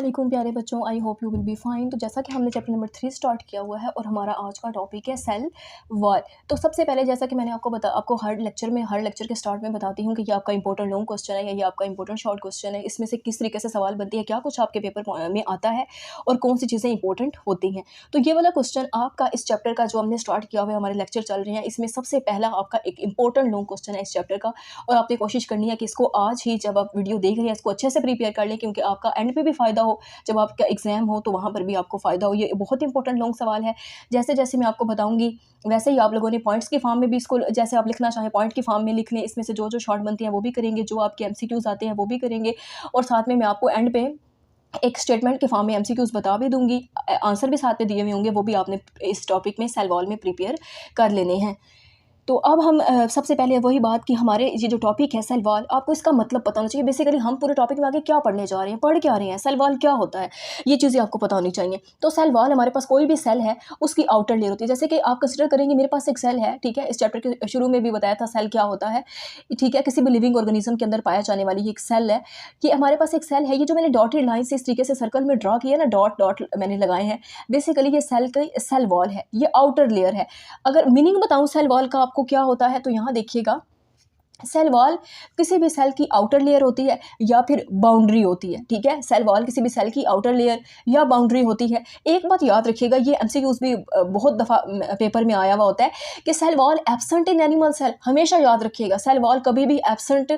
वालेकुम प्यारे बच्चों, I hope you will be fine. तो जैसा कि हमने चैप्टर नंबर 3 स्टार्ट किया हुआ है और हमारा आज का टॉपिक है सेल वॉल। तो सबसे पहले जैसा कि मैंने आपको हर लेक्चर के स्टार्ट में बताती हूँ कि ये आपका इंपॉर्टेंट लॉन्ग क्वेश्चन है या ये आपका इंपॉर्टेंट शॉर्ट क्वेश्चन है, इसमें से किस तरीके से सवाल बनती है, क्या कुछ आपके पेपर में आता है और कौन सी चीज़ें इंपॉर्टेंट होती हैं। तो ये वाला क्वेश्चन आपका इस चैप्टर का जो हमने स्टार्ट किया हुआ है, हमारे लेक्चर चल रहे हैं, इसमें सबसे पहला आपका एक इंपॉर्टेंट लॉन्ग क्वेश्चन है इस चैप्टर का। और आपने कोशिश करनी है कि इसको आज ही जब आप वीडियो देख रहे हैं इसको अच्छे से प्रिपेयर कर लें, क्योंकि आपका एंड पे भी फ़ायदा हो, जब आपका एग्ज़ाम हो तो वहाँ पर भी आपको फ़ायदा हो। ये बहुत इंपॉर्टेंट लॉन्ग सवाल है। जैसे जैसे मैं आपको बताऊँगी वैसे ही आप लोगों ने पॉइंट्स की फॉर्म में भी इसको, जैसे आप लिखना चाहें पॉइंट की फॉर्म में लिख लें, इसमें से जो जो शॉर्ट बनती हैं वो भी करेंगे, जो आपके एमसीक्यूज़ आते हैं वो भी करेंगे, और साथ में मैं आपको एंड पे एक स्टेटमेंट के फॉर्म में एमसीक्यूज़ बता भी दूँगी, आंसर भी साथ में दिए हुए होंगे, वो भी आपने इस टॉपिक में सेल वॉल में प्रिपेयर कर लेने हैं। तो अब हम सबसे पहले वही बात कि हमारे ये जो टॉपिक है सेल वॉल, आपको इसका मतलब पता होना चाहिए। बेसिकली हम पूरे टॉपिक में आगे क्या पढ़ने जा रहे हैं, पढ़ क्या रहे हैं, सेल वॉल क्या होता है, ये चीज़ें आपको पता होनी चाहिए। तो सेल वॉल, हमारे पास कोई भी सेल है उसकी आउटर लेयर होती है। जैसे कि आप कंसिडर करेंगे मेरे पास एक सेल है, ठीक है, इस चैप्टर के शुरू में भी बताया था सेल क्या होता है, ठीक है, किसी भी लिविंग ऑर्गेनिज्म के अंदर पाया जाने वाली ये एक सेल है। कि हमारे पास एक सेल है, ये जो मैंने डॉटेड लाइन से इस तरीके से सर्कल में ड्रा किया ना, डॉट डॉट मैंने लगाए हैं, बेसिकली ये सेल की सेल वॉल है, ये आउटर लेयर है। अगर मीनिंग बताऊँ सेल वॉल का आपको क्या होता है, तो यहाँ देखिएगा, सेल वॉल किसी भी सेल की आउटर लेयर होती है या फिर बाउंड्री होती है, ठीक है। सेल वॉल किसी भी सेल की आउटर लेयर या बाउंड्री होती है। एक बात याद रखिएगा, ये एमसीक्यूज़ भी बहुत दफ़ा पेपर में आया हुआ होता है कि cell wall absent in animal cell, हमेशा याद रखिएगा सेल वॉल कभी भी एब्सेंट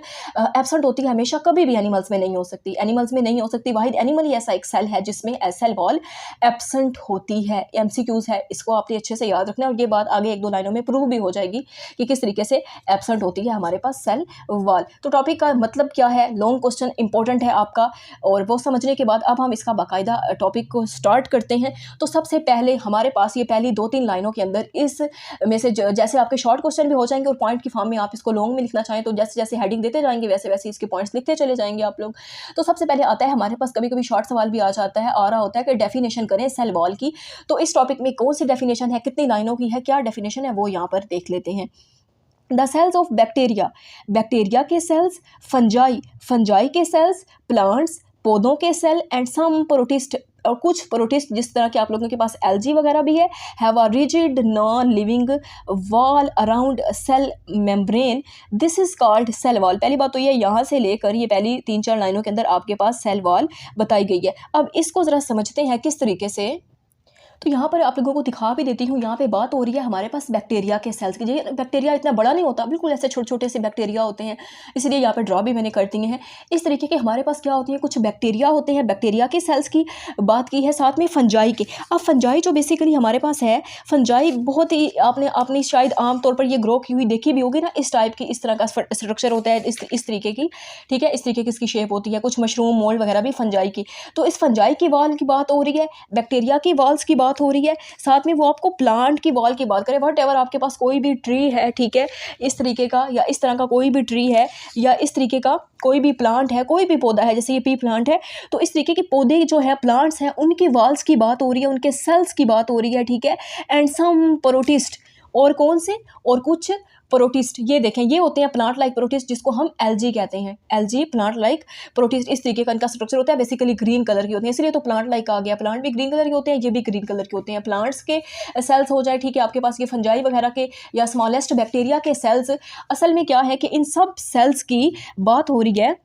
होती है, हमेशा कभी भी एनिमल्स में नहीं हो सकती, एनिमल्स में नहीं हो सकती। वाहिद एनिमल ही ऐसा एक सेल है जिसमें सेल वॉल एब्सेंट होती है। एमसीक्यूज़ है, इसको आपने अच्छे से याद रखना है और ये बात आगे एक दो लाइनों में प्रूव भी हो जाएगी कि किस तरीके से एब्सेंट होती है हमारे पास सेल वॉल। तो टॉपिक का मतलब क्या है, लॉन्ग क्वेश्चन इंपॉर्टेंट है आपका, और वो समझने के बाद अब हम इसका बाकायदा टॉपिक को स्टार्ट करते हैं। तो सबसे पहले हमारे पास ये पहली 2-3 लाइनों के अंदर इस में से जैसे आपके शॉर्ट क्वेश्चन भी हो जाएंगे और पॉइंट की फॉर्म में आप इसको लॉन्ग में लिखना चाहें तो जैसे जैसे हेडिंग देते जाएंगे वैसे वैसे इसके पॉइंट्स लिखते चले जाएंगे आप लोग। तो सबसे पहले आता है हमारे पास, कभी कभी शॉर्ट सवाल भी आ जाता है, आ रहा होता है कि डेफिनेशन करें सेल वॉल की। तो इस टॉपिक में कौन सी डेफिनेशन है, कितनी लाइनों की है, क्या डेफिनेशन है, वो यहाँ पर देख लेते हैं। The cells of bacteria, bacteria के सेल्स, फंजाई, फंजाई के सेल्स, प्लांट्स, पौधों के सेल, एंड सम प्रोटिस्ट, और कुछ प्रोटिस्ट जिस तरह के आप लोगों के पास एल्जी वगैरह भी है, have a rigid non living wall around cell membrane, this is called cell wall. पहली बात तो ये, यहाँ से लेकर ये पहली 3-4 लाइनों के अंदर आपके पास सेल वॉल बताई गई है। अब इसको ज़रा समझते हैं किस तरीके से। तो यहाँ पर आप लोगों को दिखा भी देती हूँ, यहाँ पे बात हो रही है हमारे पास बैक्टीरिया के सेल्स की। ये बैक्टीरिया इतना बड़ा नहीं होता, बिल्कुल ऐसे छोटे छोटे से बैक्टीरिया होते हैं, इसलिए यहाँ पे ड्रॉ भी मैंने कर दिए हैं। इस तरीके के हमारे पास क्या होती है, कुछ बैक्टीरिया होते हैं, बैक्टीरिया के सेल्स की बात की है, साथ में फंजाई के। अब फंजाई जो बेसिकली हमारे पास है, फंजाई बहुत ही आपने शायद आमतौर पर ये ग्रो की हुई देखी भी होगी ना, इस टाइप की, इस तरह का स्ट्रक्चर होता है, इस तरीके की, ठीक है, इस तरीके की इसकी शेप होती है, कुछ मशरूम मोल्ड वगैरह भी फंजाई की। तो इस फंजाई की वॉल की बात हो रही है, बैक्टीरिया की वॉल्स की बात हो रही है, साथ में वो आपको प्लांट की वॉल की बात करें, वट एवर आपके पास कोई भी ट्री है, ठीक है, इस तरीके का या इस तरह का कोई भी ट्री है या इस तरीके का कोई भी प्लांट है, कोई भी पौधा है, जैसे ये पी प्लांट है, तो इस तरीके के पौधे जो है, प्लांट्स हैं, उनकी वॉल्स की बात हो रही है, उनके सेल्स की बात हो रही है, ठीक है। एंड सम प्रोटिस्ट, और कौन से, और कुछ प्रोटिस्ट, ये देखें, ये होते हैं प्लांट लाइक प्रोटिस्ट, जिसको हम एल्जी कहते हैं, एल्जी प्लांट लाइक प्रोटिस्ट, इस तरीके का इनका स्ट्रक्चर होता है, बेसिकली ग्रीन कलर की होती है, इसलिए तो प्लांट लाइक आ गया। प्लांट भी ग्रीन कलर के होते हैं, ये भी ग्रीन कलर के होते हैं। प्लांट्स के सेल्स हो जाए, ठीक है, आपके पास ये फंजाई वगैरह के या स्मॉलेस्ट बैक्टीरिया के सेल्स, असल में क्या है कि इन सब सेल्स की बात हो रही है,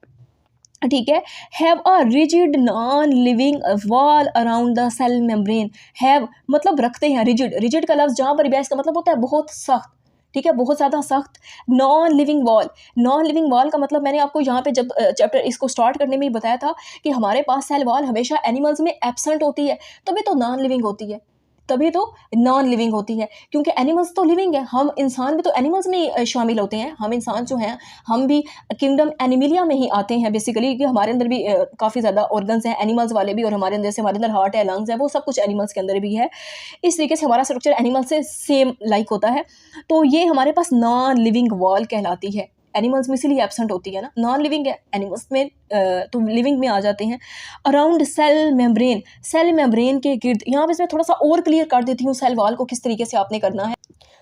ठीक है। Have a rigid non living wall around the cell membrane, have मतलब रखते हैं, रिजिड, रिजिड का लफ्ज़ जहाँ पर भी है इसका मतलब होता है बहुत सख्त, ठीक है, बहुत ज़्यादा सख्त। Non living wall, non living wall का मतलब मैंने आपको यहाँ पे जब चैप्टर इसको स्टार्ट करने में ही बताया था कि हमारे पास सेल वॉल हमेशा एनिमल्स में एब्सेंट होती है, तभी तो नॉन लिविंग होती है, तभी तो नॉन लिविंग होती है, क्योंकि एनिमल्स तो लिविंग है, हम इंसान भी तो एनिमल्स में ही शामिल होते हैं। हम इंसान जो हैं, हम भी किंगडम एनिमिलिया में ही आते हैं बेसिकली, कि हमारे अंदर भी काफ़ी ज़्यादा ऑर्गन्स हैं, एनिमल्स वाले भी, और हमारे अंदर जैसे हमारे अंदर हार्ट है, लंग्स है, वो सब कुछ एनिमल्स के अंदर भी है। इस तरीके से हमारा स्ट्रक्चर एनिमल से सेम लाइक होता है। तो ये हमारे पास नॉन लिविंग वॉल कहलाती है, एनिमल्स में इसलिए एब्सेंट होती है ना, नॉन लिविंग है, एनिमल्स में तो लिविंग में आ जाते हैं। अराउंड सेल मेम्ब्रेन के गिर्द, यहाँ पे मैं थोड़ा सा और क्लियर कर देती हूँ सेल वॉल को किस तरीके से आपने करना है।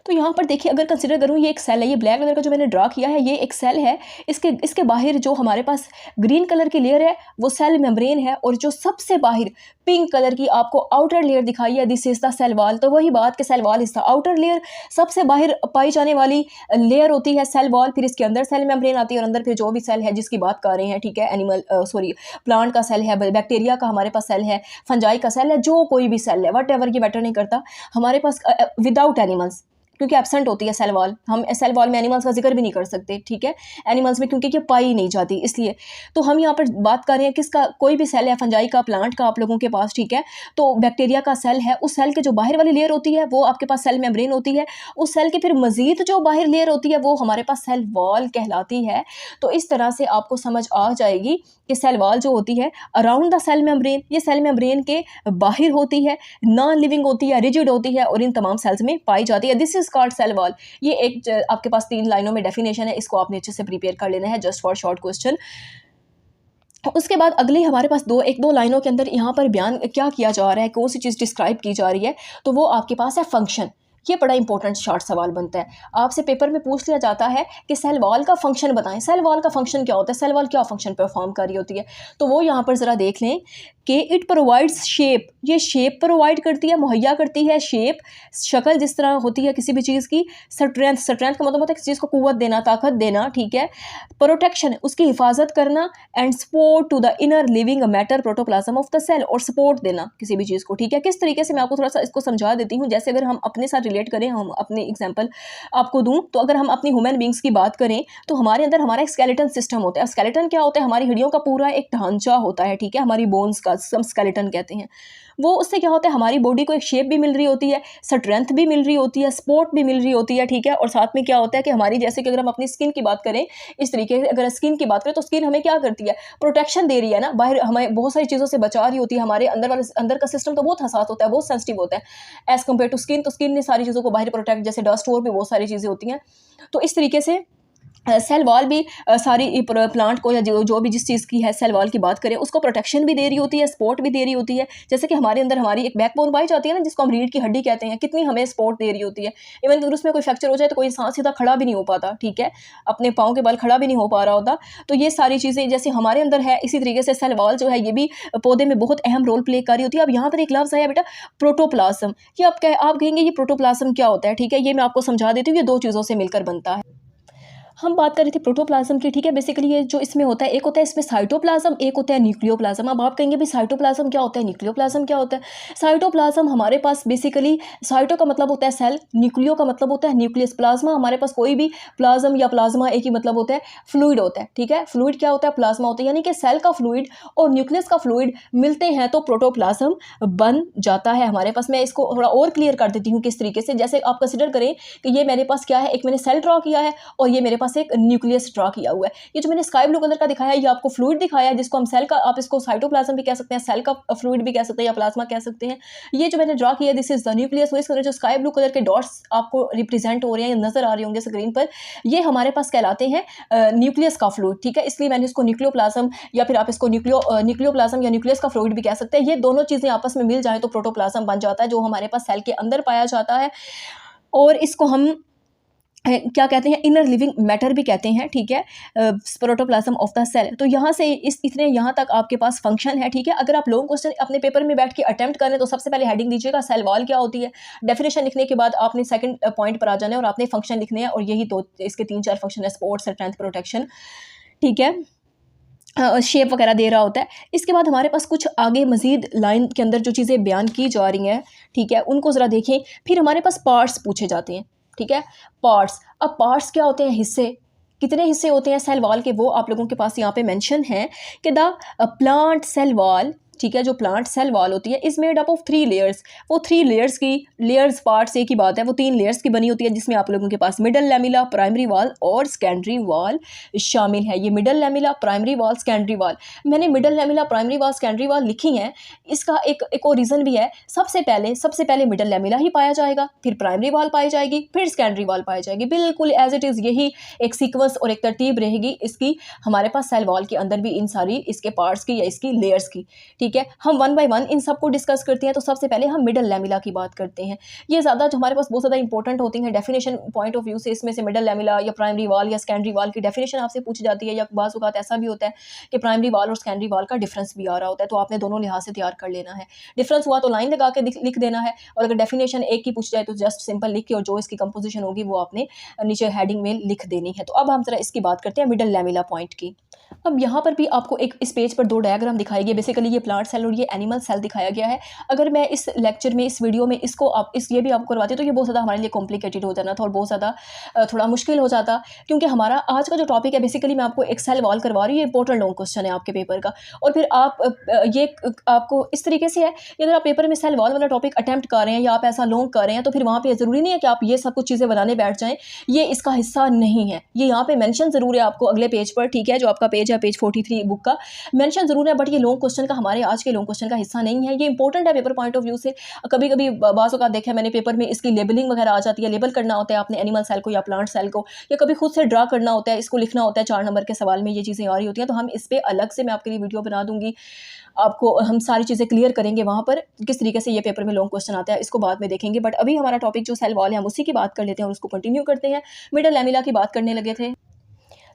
तो यहाँ पर देखिए, अगर कंसिडर करूँ ये एक सेल है, ये ब्लैक कलर का जो मैंने ड्रा किया है ये एक सेल है। इसके बाहर जो हमारे पास ग्रीन कलर की लेयर है वो सेल मेम्ब्रेन है, और जो सबसे बाहर पिंक कलर की आपको आउटर लेयर दिखाई है, this is the cell wall. तो वही बात कि cell wall is the outer layer, सबसे बाहर पाई जाने वाली लेयर होती है सेल वॉल, फिर इसके अंदर सेल मेम्ब्रेन आती है, और अंदर फिर जो भी सेल है जिसकी बात कर रहे हैं, ठीक है, प्लांट का सेल है, बैक्टीरिया का हमारे पास सेल है, फंजाई का सेल है, जो कोई भी सेल है, वट एवर, ये मैटर नहीं करता हमारे पास, विदाउट एनिमल्स, क्योंकि एब्सेंट होती है सेल वॉल। हम सेल वॉल में एनिमल्स का जिक्र भी नहीं कर सकते, ठीक है, एनिमल्स में क्योंकि ये पाई नहीं जाती इसलिए। तो हम यहाँ पर बात कर रहे हैं किसका, कोई भी सेल है, फंजाई का, प्लांट का आप लोगों के पास, ठीक है। तो बैक्टीरिया का सेल है, उस सेल के जो बाहर वाली लेयर होती है वो आपके पास सेल मेम्ब्रेन होती है, उस सेल की फिर मजीद जो बाहर लेयर होती है वो हमारे पास सेल वॉल कहलाती है। तो इस तरह से आपको समझ आ जाएगी कि सेल वॉल जो होती है अराउंड द सेल मेम्ब्रेन, ये सेल मेम्ब्रेन के बाहर होती है, नॉन लिविंग होती है, रिजिड होती है, और इन तमाम सेल्स में पाई जाती है। This is called cell wall. ये एक आपके पास 3 लाइनों में डेफिनेशन है, इसको आपने अच्छे से प्रिपेयर कर लेना है जस्ट फॉर शॉर्ट क्वेश्चन। उसके बाद अगली हमारे पास एक दो लाइनों के अंदर यहाँ पर बयान क्या किया जा रहा है, कौन सी चीज़ डिस्क्राइब की जा रही है, तो वो आपके पास है फंक्शन। ये बड़ा इंपॉर्टेंट शॉर्ट सवाल बनता है, आपसे पेपर में पूछ लिया जाता है कि सेल वॉल का फंक्शन बताएं। सेल वॉल का फंक्शन क्या होता है, सेल वॉल क्या फंक्शन परफॉर्म कर रही होती है, तो वो यहाँ पर ज़रा देख लें कि इट प्रोवाइड्स शेप, ये शेप प्रोवाइड करती है, मुहैया करती है शेप, शक्ल जिस तरह होती है किसी भी चीज़ की। स्ट्रेंथ का मतलब होता है किसी चीज़ को कुव्वत देना, ताकत देना, ठीक है। प्रोटेक्शन, उसकी हिफाजत करना, and support to the inner living matter protoplasm of the cell, और सपोर्ट देना किसी भी चीज़ को, ठीक है। किस तरीके से, मैं आपको थोड़ा सा इसको समझा देती हूँ। जैसे अगर हम अपने साथ रिलेट करें, हम अपने एग्जाम्पल आपको दूँ, तो अगर हम अपनी ह्यूमन बींग्स की बात करें तो हमारे अंदर हमारा एक स्केलेटन सिस्टम होता है। स्केलेटन क्या होता है, हमारी हड्डियों का पूरा एक ढांचा होता है, ठीक है, हमारी बोन्स का हम स्केलेटन कहते हैं। वो उससे क्या होता है, हमारी बॉडी को एक शेप भी मिल रही होती है, स्ट्रेंथ भी मिल रही होती है, सपोर्ट भी मिल रही होती है, ठीक है। और साथ में क्या होता है कि हमारी, जैसे कि अगर हम अपनी स्किन की बात करें, इस तरीके से अगर स्किन की बात करें तो स्किन हमें क्या करती है, प्रोटेक्शन दे रही है ना, बाहर हमें बहुत सारी चीज़ों से बचा रही होती है। हमारे अंदर का सिस्टम तो बहुत हसास होता है, बहुत सेंसिटिव होता है एज़ कम्पेयर टू स्किन। तो स्किन ने सारी चीज़ों को बाहर प्रोटेक्ट, जैसे डस्ट और भी बहुत सारी चीज़ें होती हैं। तो इस तरीके से सेल वॉल भी सारी प्लांट को, या जो भी जिस चीज़ की है सेल वॉल की बात करें, उसको प्रोटेक्शन भी दे रही होती है, सपोर्ट भी दे रही होती है। जैसे कि हमारे अंदर हमारी एक बैकबोन पाई जाती है ना, जिसको हम रीढ़ की हड्डी कहते हैं, कितनी हमें सपोर्ट दे रही होती है। इवन अगर उसमें कोई फ्रैक्चर हो जाए तो कोई इंसान सीधा खड़ा भी नहीं हो पाता, ठीक है, अपने पाँव के बल खड़ा भी नहीं हो पा रहा होता। तो ये सारी चीज़ें जैसे हमारे अंदर है, इसी तरीके से सेल वॉल जो है ये भी पौधे में बहुत अहम रोल प्ले कर रही होती है। अब यहाँ पर एक लफ्ज़ है बेटा, प्रोटोप्लाज्म। ये आप कहेंगे ये प्रोटोप्लाज्म क्या होता है, ठीक है, ये मैं आपको समझा देती हूँ। ये 2 चीज़ों से मिलकर बनता है। हम बात कर रहे थे प्रोटोप्लाज्म की, ठीक है। बेसिकली ये जो इसमें होता है, एक होता है इसमें साइटोप्लाज्म, एक होता है न्यूक्लियोप्लाज्म। अब आप कहेंगे भी साइटोप्लाज्म क्या होता है, न्यूक्लियोप्लाज्म क्या होता है। साइटोप्लाज्म हमारे पास बेसिकली, साइटो का मतलब होता है सेल, न्यूक्लियो का मतलब होता है न्यूक्लियस, प्लाज्मा हमारे पास कोई भी प्लाज्म या प्लाज्मा एक ही मतलब होता है, फ्लूइड होता है, ठीक है। फ्लूइड क्या होता है, प्लाज्मा होता है, यानी कि सेल का फ्लूइड और न्यूक्लियस का फ्लूइड मिलते हैं तो प्रोटोप्लाज्म बन जाता है हमारे पास। मैं इसको थोड़ा और क्लियर कर देती हूँ किस तरीके से। जैसे आप कंसिडर करें कि ये मेरे पास क्या है, एक मैंने सेल ड्रॉ किया है और ये मेरे पास एक न्यूक्लियस ड्रॉ किया हुआ है। ये जो मैंने स्काई ब्लू कलर का दिखाया है, ये आपको फ्लूइड दिखाया है, जिसको हम सेल का, आप इसको साइटोप्लाज्म भी कह सकते हैं, सेल का फ्लूइड भी कह सकते हैं, या प्लाज्मा कह सकते हैं। ये जो मैंने ड्रॉ किया है, दिस इज द न्यूक्लियस। वो इस कलर जो स्काई ब्लू कलर के डॉट्स आपको रिप्रेजेंट हो रहे हैं, नजर आ रहे होंगे स्क्रीन पर, ये हमारे पास कहलाते हैं न्यूक्लियस का फ्लूइड, ठीक है। इसलिए मैंने इसको न्यूक्लियोप्लाज्म, या फिर आप इसको न्यूक्लियोप्लाज्म या न्यूक्लियस का फ्लूइड भी कह सकते हैं। ये दोनों चीज़ें आपस में मिल जाए तो प्रोटोप्लाज्म बन जाता है, जो हमारे पास सेल के अंदर पाया जाता है। और इसको हम क्या कहते हैं, इनर लिविंग मैटर भी कहते हैं, ठीक है, प्रोटोप्लाज्म ऑफ द सेल। तो यहाँ से इतने यहाँ तक आपके पास फंक्शन है, ठीक है। अगर आप लॉन्ग क्वेश्चन अपने पेपर में बैठ के अटेम्प्ट करें तो सबसे पहले हेडिंग दीजिएगा सेल वॉल क्या होती है। डेफिनेशन लिखने के बाद आपने सेकंड पॉइंट पर आ जाना है और आपने फंक्शन लिखने हैं, और यही दो, इसके 3-4 फंक्शन है, सपोर्ट, स्ट्रेंथ, प्रोटेक्शन, ठीक है, शेप वगैरह दे रहा होता है। इसके बाद हमारे पास कुछ आगे मजीद लाइन के अंदर जो चीज़ें बयान की जा रही हैं, ठीक है, उनको ज़रा देखें। फिर हमारे पास पार्ट्स पूछे जाते हैं, ठीक है, पार्ट्स। अब पार्ट्स क्या होते हैं, हिस्से। कितने हिस्से होते हैं सेल वॉल के, वो आप लोगों के पास यहाँ पे मेंशन है कि द प्लांट सेल वॉल ठीक है, जो प्लांट सेल वॉल होती है is made up of 3 layers. वो 3 लेयर्स की लेयर्स पार्ट से एक ही बात है, वो 3 लेयर्स की बनी होती है, जिसमें आप लोगों के पास मिडल लैमिला, प्राइमरी वॉल और सेकेंडरी वॉल शामिल है। ये middle lamella, primary wall, secondary wall, मैंने middle lamella, primary wall, secondary wall लिखी हैं। इसका एक और रीज़न भी है। सबसे पहले मिडल लैमिला ही पाया जाएगा, फिर प्राइमरी वॉल पाई जाएगी, फिर सेकेंडरी वॉल पाई जाएगी। बिल्कुल एज इट इज़ यही एक सीक्वेंस और एक तरतीब रहेगी इसकी हमारे पास सेल वॉल के अंदर भी, इन सारी इसके पार्ट्स की या इसकी लेयर्स की। ठीक है, हम वन बाय वन इन सबको डिस्कस करते हैं। तो सबसे पहले हम मिडल लैमिला की बात करते हैं। ये ज़्यादा जो हमारे पास बहुत ज़्यादा इंपॉर्टेंट होती हैं डेफिनेशन पॉइंट ऑफ व्यू से। इसमें से मिडल लैमिला या प्राइमरी वॉल या सेकेंडरी वॉल की डेफिनेशन आपसे पूछी जाती है, या बाज़ औक़ात ऐसा भी होता है कि प्राइमरी वॉल और सेकेंडरी वॉल का डिफरेंस भी आ रहा होता है, तो आपने दोनों लिहाज से तैयार कर लेना है। डिफरेंस हुआ तो लाइन लगा के लिख देना है, और अगर डेफिनेशन एक की पूछ जाए तो जस्ट सिंपल लिख के, और जो इसकी कंपोजिशन होगी वो आपने नीचे हेडिंग में लिख देनी है। तो अब हम जरा इसकी बात करते हैं मिडल लैमिला पॉइंट की। अब यहाँ पर भी आपको एक इस पेज पर 2 डायग्राम दिखाई गए। बेसिकली ये प्लांट सेल और ये एनिमल सेल दिखाया गया है। अगर मैं इस लेक्चर में, इस वीडियो में इसको आप ये भी आपको करवाती तो ये बहुत ज़्यादा हमारे लिए कॉम्प्लिकेटेड हो जाना था और बहुत ज़्यादा थोड़ा मुश्किल हो जाता, क्योंकि हमारा आज का जो टॉपिक है बेसिकली मैं आपको एक सेल वॉल करवा रही हूँ। ये इंपॉर्टेंट लॉन्ग क्वेश्चन है आपके पेपर का, और फिर आप ये आपको इस तरीके से है कि अगर आप पेपर में सेल वॉल वाला टॉपिक अटैम्प्ट कर रहे हैं या आप ऐसा लॉन्ग कर रहे हैं, तो फिर वहाँ पर ज़रूरी नहीं है कि आप ये सब कुछ चीज़ें बनाने बैठ जाएँ। ये इसका हिस्सा नहीं है। ये यहाँ पर मैंशन ज़रूर है आपको अगले पेज पर, ठीक है, जो आपका पेज है पेज 43 बुक का मेंशन जरूर है, बट ये लॉन्ग क्वेश्चन का, हमारे आज के लॉन्ग क्वेश्चन का हिस्सा नहीं है। ये इंपॉर्टेंट है पेपर पॉइंट ऑफ व्यू से। कभी कभी बाज़ों का देखा मैंने पेपर में इसकी लेबलिंग वगैरह आ जाती है, लेबल करना होता है आपने एनिमल सेल को या प्लांट सेल को, या कभी खुद से ड्रा करना होता है, इसको लिखना होता है 4 नंबर के सवाल में, ये चीज़ें आ रही होती हैं। तो हम इस पर अलग से मैं आपके लिए वीडियो बना दूंगी, आपको हम सारी चीज़ें क्लियर करेंगे वहाँ पर किस तरीके से ये पेपर में लॉन्ग क्वेश्चन आता है, इसको बाद में देखेंगे। बट अभी हमारा टॉपिक जो सेल वॉल है हम उसी की बात कर लेते हैं और उसको कंटिन्यू करते हैं। मिडल लैमिला की बात करने लगे थे।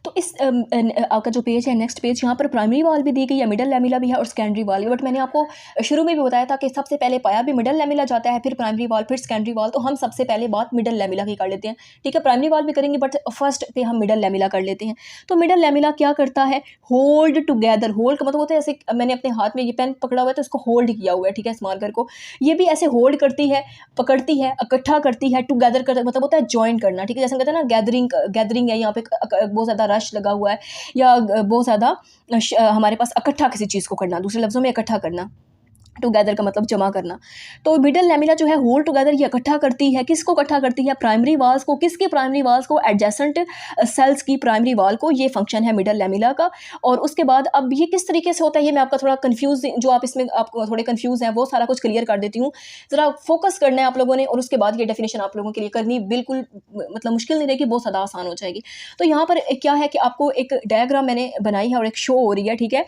तो इस आपका जो पेज है नेक्स्ट पेज, यहाँ पर प्राइमरी वॉल भी दी गई है, मिडल लैमिला भी है और सेकेंडरी वॉल भी। बट मैंने आपको शुरू में भी बताया था कि सबसे पहले पाया भी मिडल लैमिला जाता है, फिर प्राइमरी वॉल, फिर सेकेंडरी वॉल। तो हम सबसे पहले बात मिडल लैमिला की कर लेते हैं, ठीक है। प्राइमरी वॉल भी करेंगे बट फर्स्ट पे हम मिडल लैमिला कर लेते हैं। तो मिडल लैमिला क्या करता है, होल्ड टुगेदर। होल्ड का मतलब होता है ऐसे, मैंने अपने हाथ में ये पेन पकड़ा हुआ है तो इसको होल्ड किया हुआ है, ठीक है, इस मार्कर को। ये भी ऐसे होल्ड करती है, पकड़ती है, इकट्ठा करती है। टुगेदर का मतलब होता है ज्वाइन करना, ठीक है। जैसे कहते हैं ना गैदरिंग है, यहाँ पे बहुत ज़्यादा रश लगा हुआ है, या बहुत ज़्यादा हमारे पास इकट्ठा किसी चीज़ को करना, दूसरे लफ्ज़ों में इकट्ठा करना। टुगेदर का मतलब जमा करना। तो मिडल लैमिला जो है होल्ड टुगेदर ये इकट्ठा करती है, किसको इकट्ठा करती है, प्राइमरी वाल्स को। किसकी प्राइमरी वाल्स को, एडजेसेंट सेल्स की प्राइमरी वाल को। ये फंक्शन है मिडल लैमिला का। और उसके बाद अब ये किस तरीके से होता है, ये मैं आपका थोड़ा कंफ्यूज, जो आप इसमें आपको थोड़े कंफ्यूज हैं वो सारा कुछ क्लियर कर देती हूँ। ज़रा फोकस करना है आप लोगों ने, और उसके बाद ये डेफिनेशन आप लोगों के लिए करनी बिल्कुल मतलब मुश्किल नहीं रहेगी, बहुत ज़्यादा आसान हो जाएगी। तो यहाँ पर क्या है कि आपको एक डायग्राम मैंने बनाई है और एक शो हो रही है, ठीक है।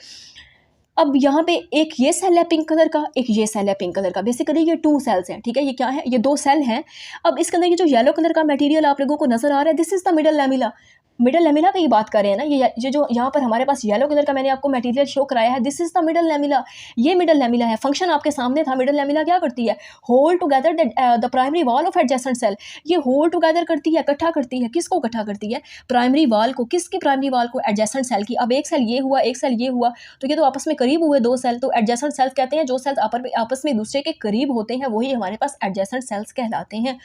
अब यहाँ पे एक ये सेल है पिंक कलर का, एक ये सेल है पिंक कलर का। बेसिकली ये 2 सेल्स हैं, ठीक है। ये क्या है, ये 2 सेल हैं। अब इसके अंदर ये जो येलो कलर का मटेरियल आप लोगों को नजर आ रहा है, this is the middle lamella. Middle lamella की बात कर रहे हैं ना, ये जो यहाँ पर हमारे पास येलो कलर का मैंने आपको मटेरियल शो कराया है, this is the middle lamella. ये मिडल लैमिला है। फंक्शन आपके सामने था। मिडल लैमिला क्या करती है, hold together the primary wall of adjacent cell. ये होल्ड टुगेदर करती है, इकट्ठा करती है। किसको इकट्ठा करती है, प्राइमरी वॉल को। किसकी प्राइमरी वॉल को, एडजेसेंट सेल की। अब एक सेल ये हुआ, एक सेल ये हुआ, तो ये तो आपस में करीब हुए 2 सेल। तो एडजेसेंट सेल्स कहते हैं जो सेल्स आपस में दूसरे के करीब होते हैं, वही हमारे पास एडजेसेंट सेल्स कहलाते हैं।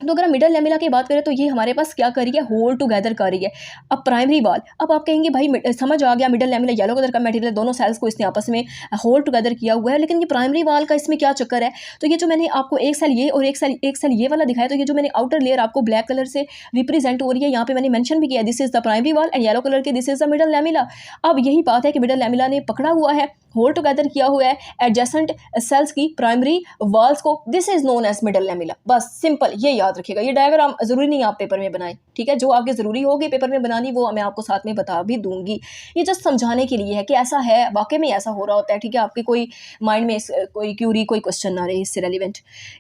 तो अगर हम मिडल लैमिला की बात करें तो ये हमारे पास क्या कर रही है, होल्ड टुगेदर कर रही है। अब प्राइमरी वॉल, अब आप कहेंगे भाई समझ आ गया, मिडल लैमिला येलो कलर का मटेरियल, दोनों सेल्स को इसने आपस में होल्ड टुगेदर किया हुआ है, लेकिन ये प्राइमरी वॉल का इसमें क्या चक्कर है। तो ये जो मैंने आपको एक सेल ये और एक सेल ये वाला दिखाया, तो ये जो मैंने आउटर लेयर आपको ब्लैक कलर से रिप्रेजेंट हो रही है, यहाँ पे मैंने मेंशन भी किया, this is the primary wall, and yellow colour के this is the middle lamella. अब यही बात है कि मिडल लैमिला ने पकड़ा हुआ है, होल्ड टुगेदर किया हुआ है एडजेसेंट सेल्स की प्राइमरी वॉल्स को, this is known as middle lamella. बस सिंपल ये याद रखिएगा। ये डायग्राम जरूरी नहीं आप पेपर में बनाएं, ठीक है। जो आपके जरूरी होगी पेपर में बनानी वो मैं आपको साथ में बता भी दूंगी। ये जस्ट समझाने के लिए है कि ऐसा है, वाकई में ऐसा हो रहा होता है, ठीक है। आपके कोई माइंड में कोई क्यूरी, कोई क्वेश्चन ना रहे इससे relevant.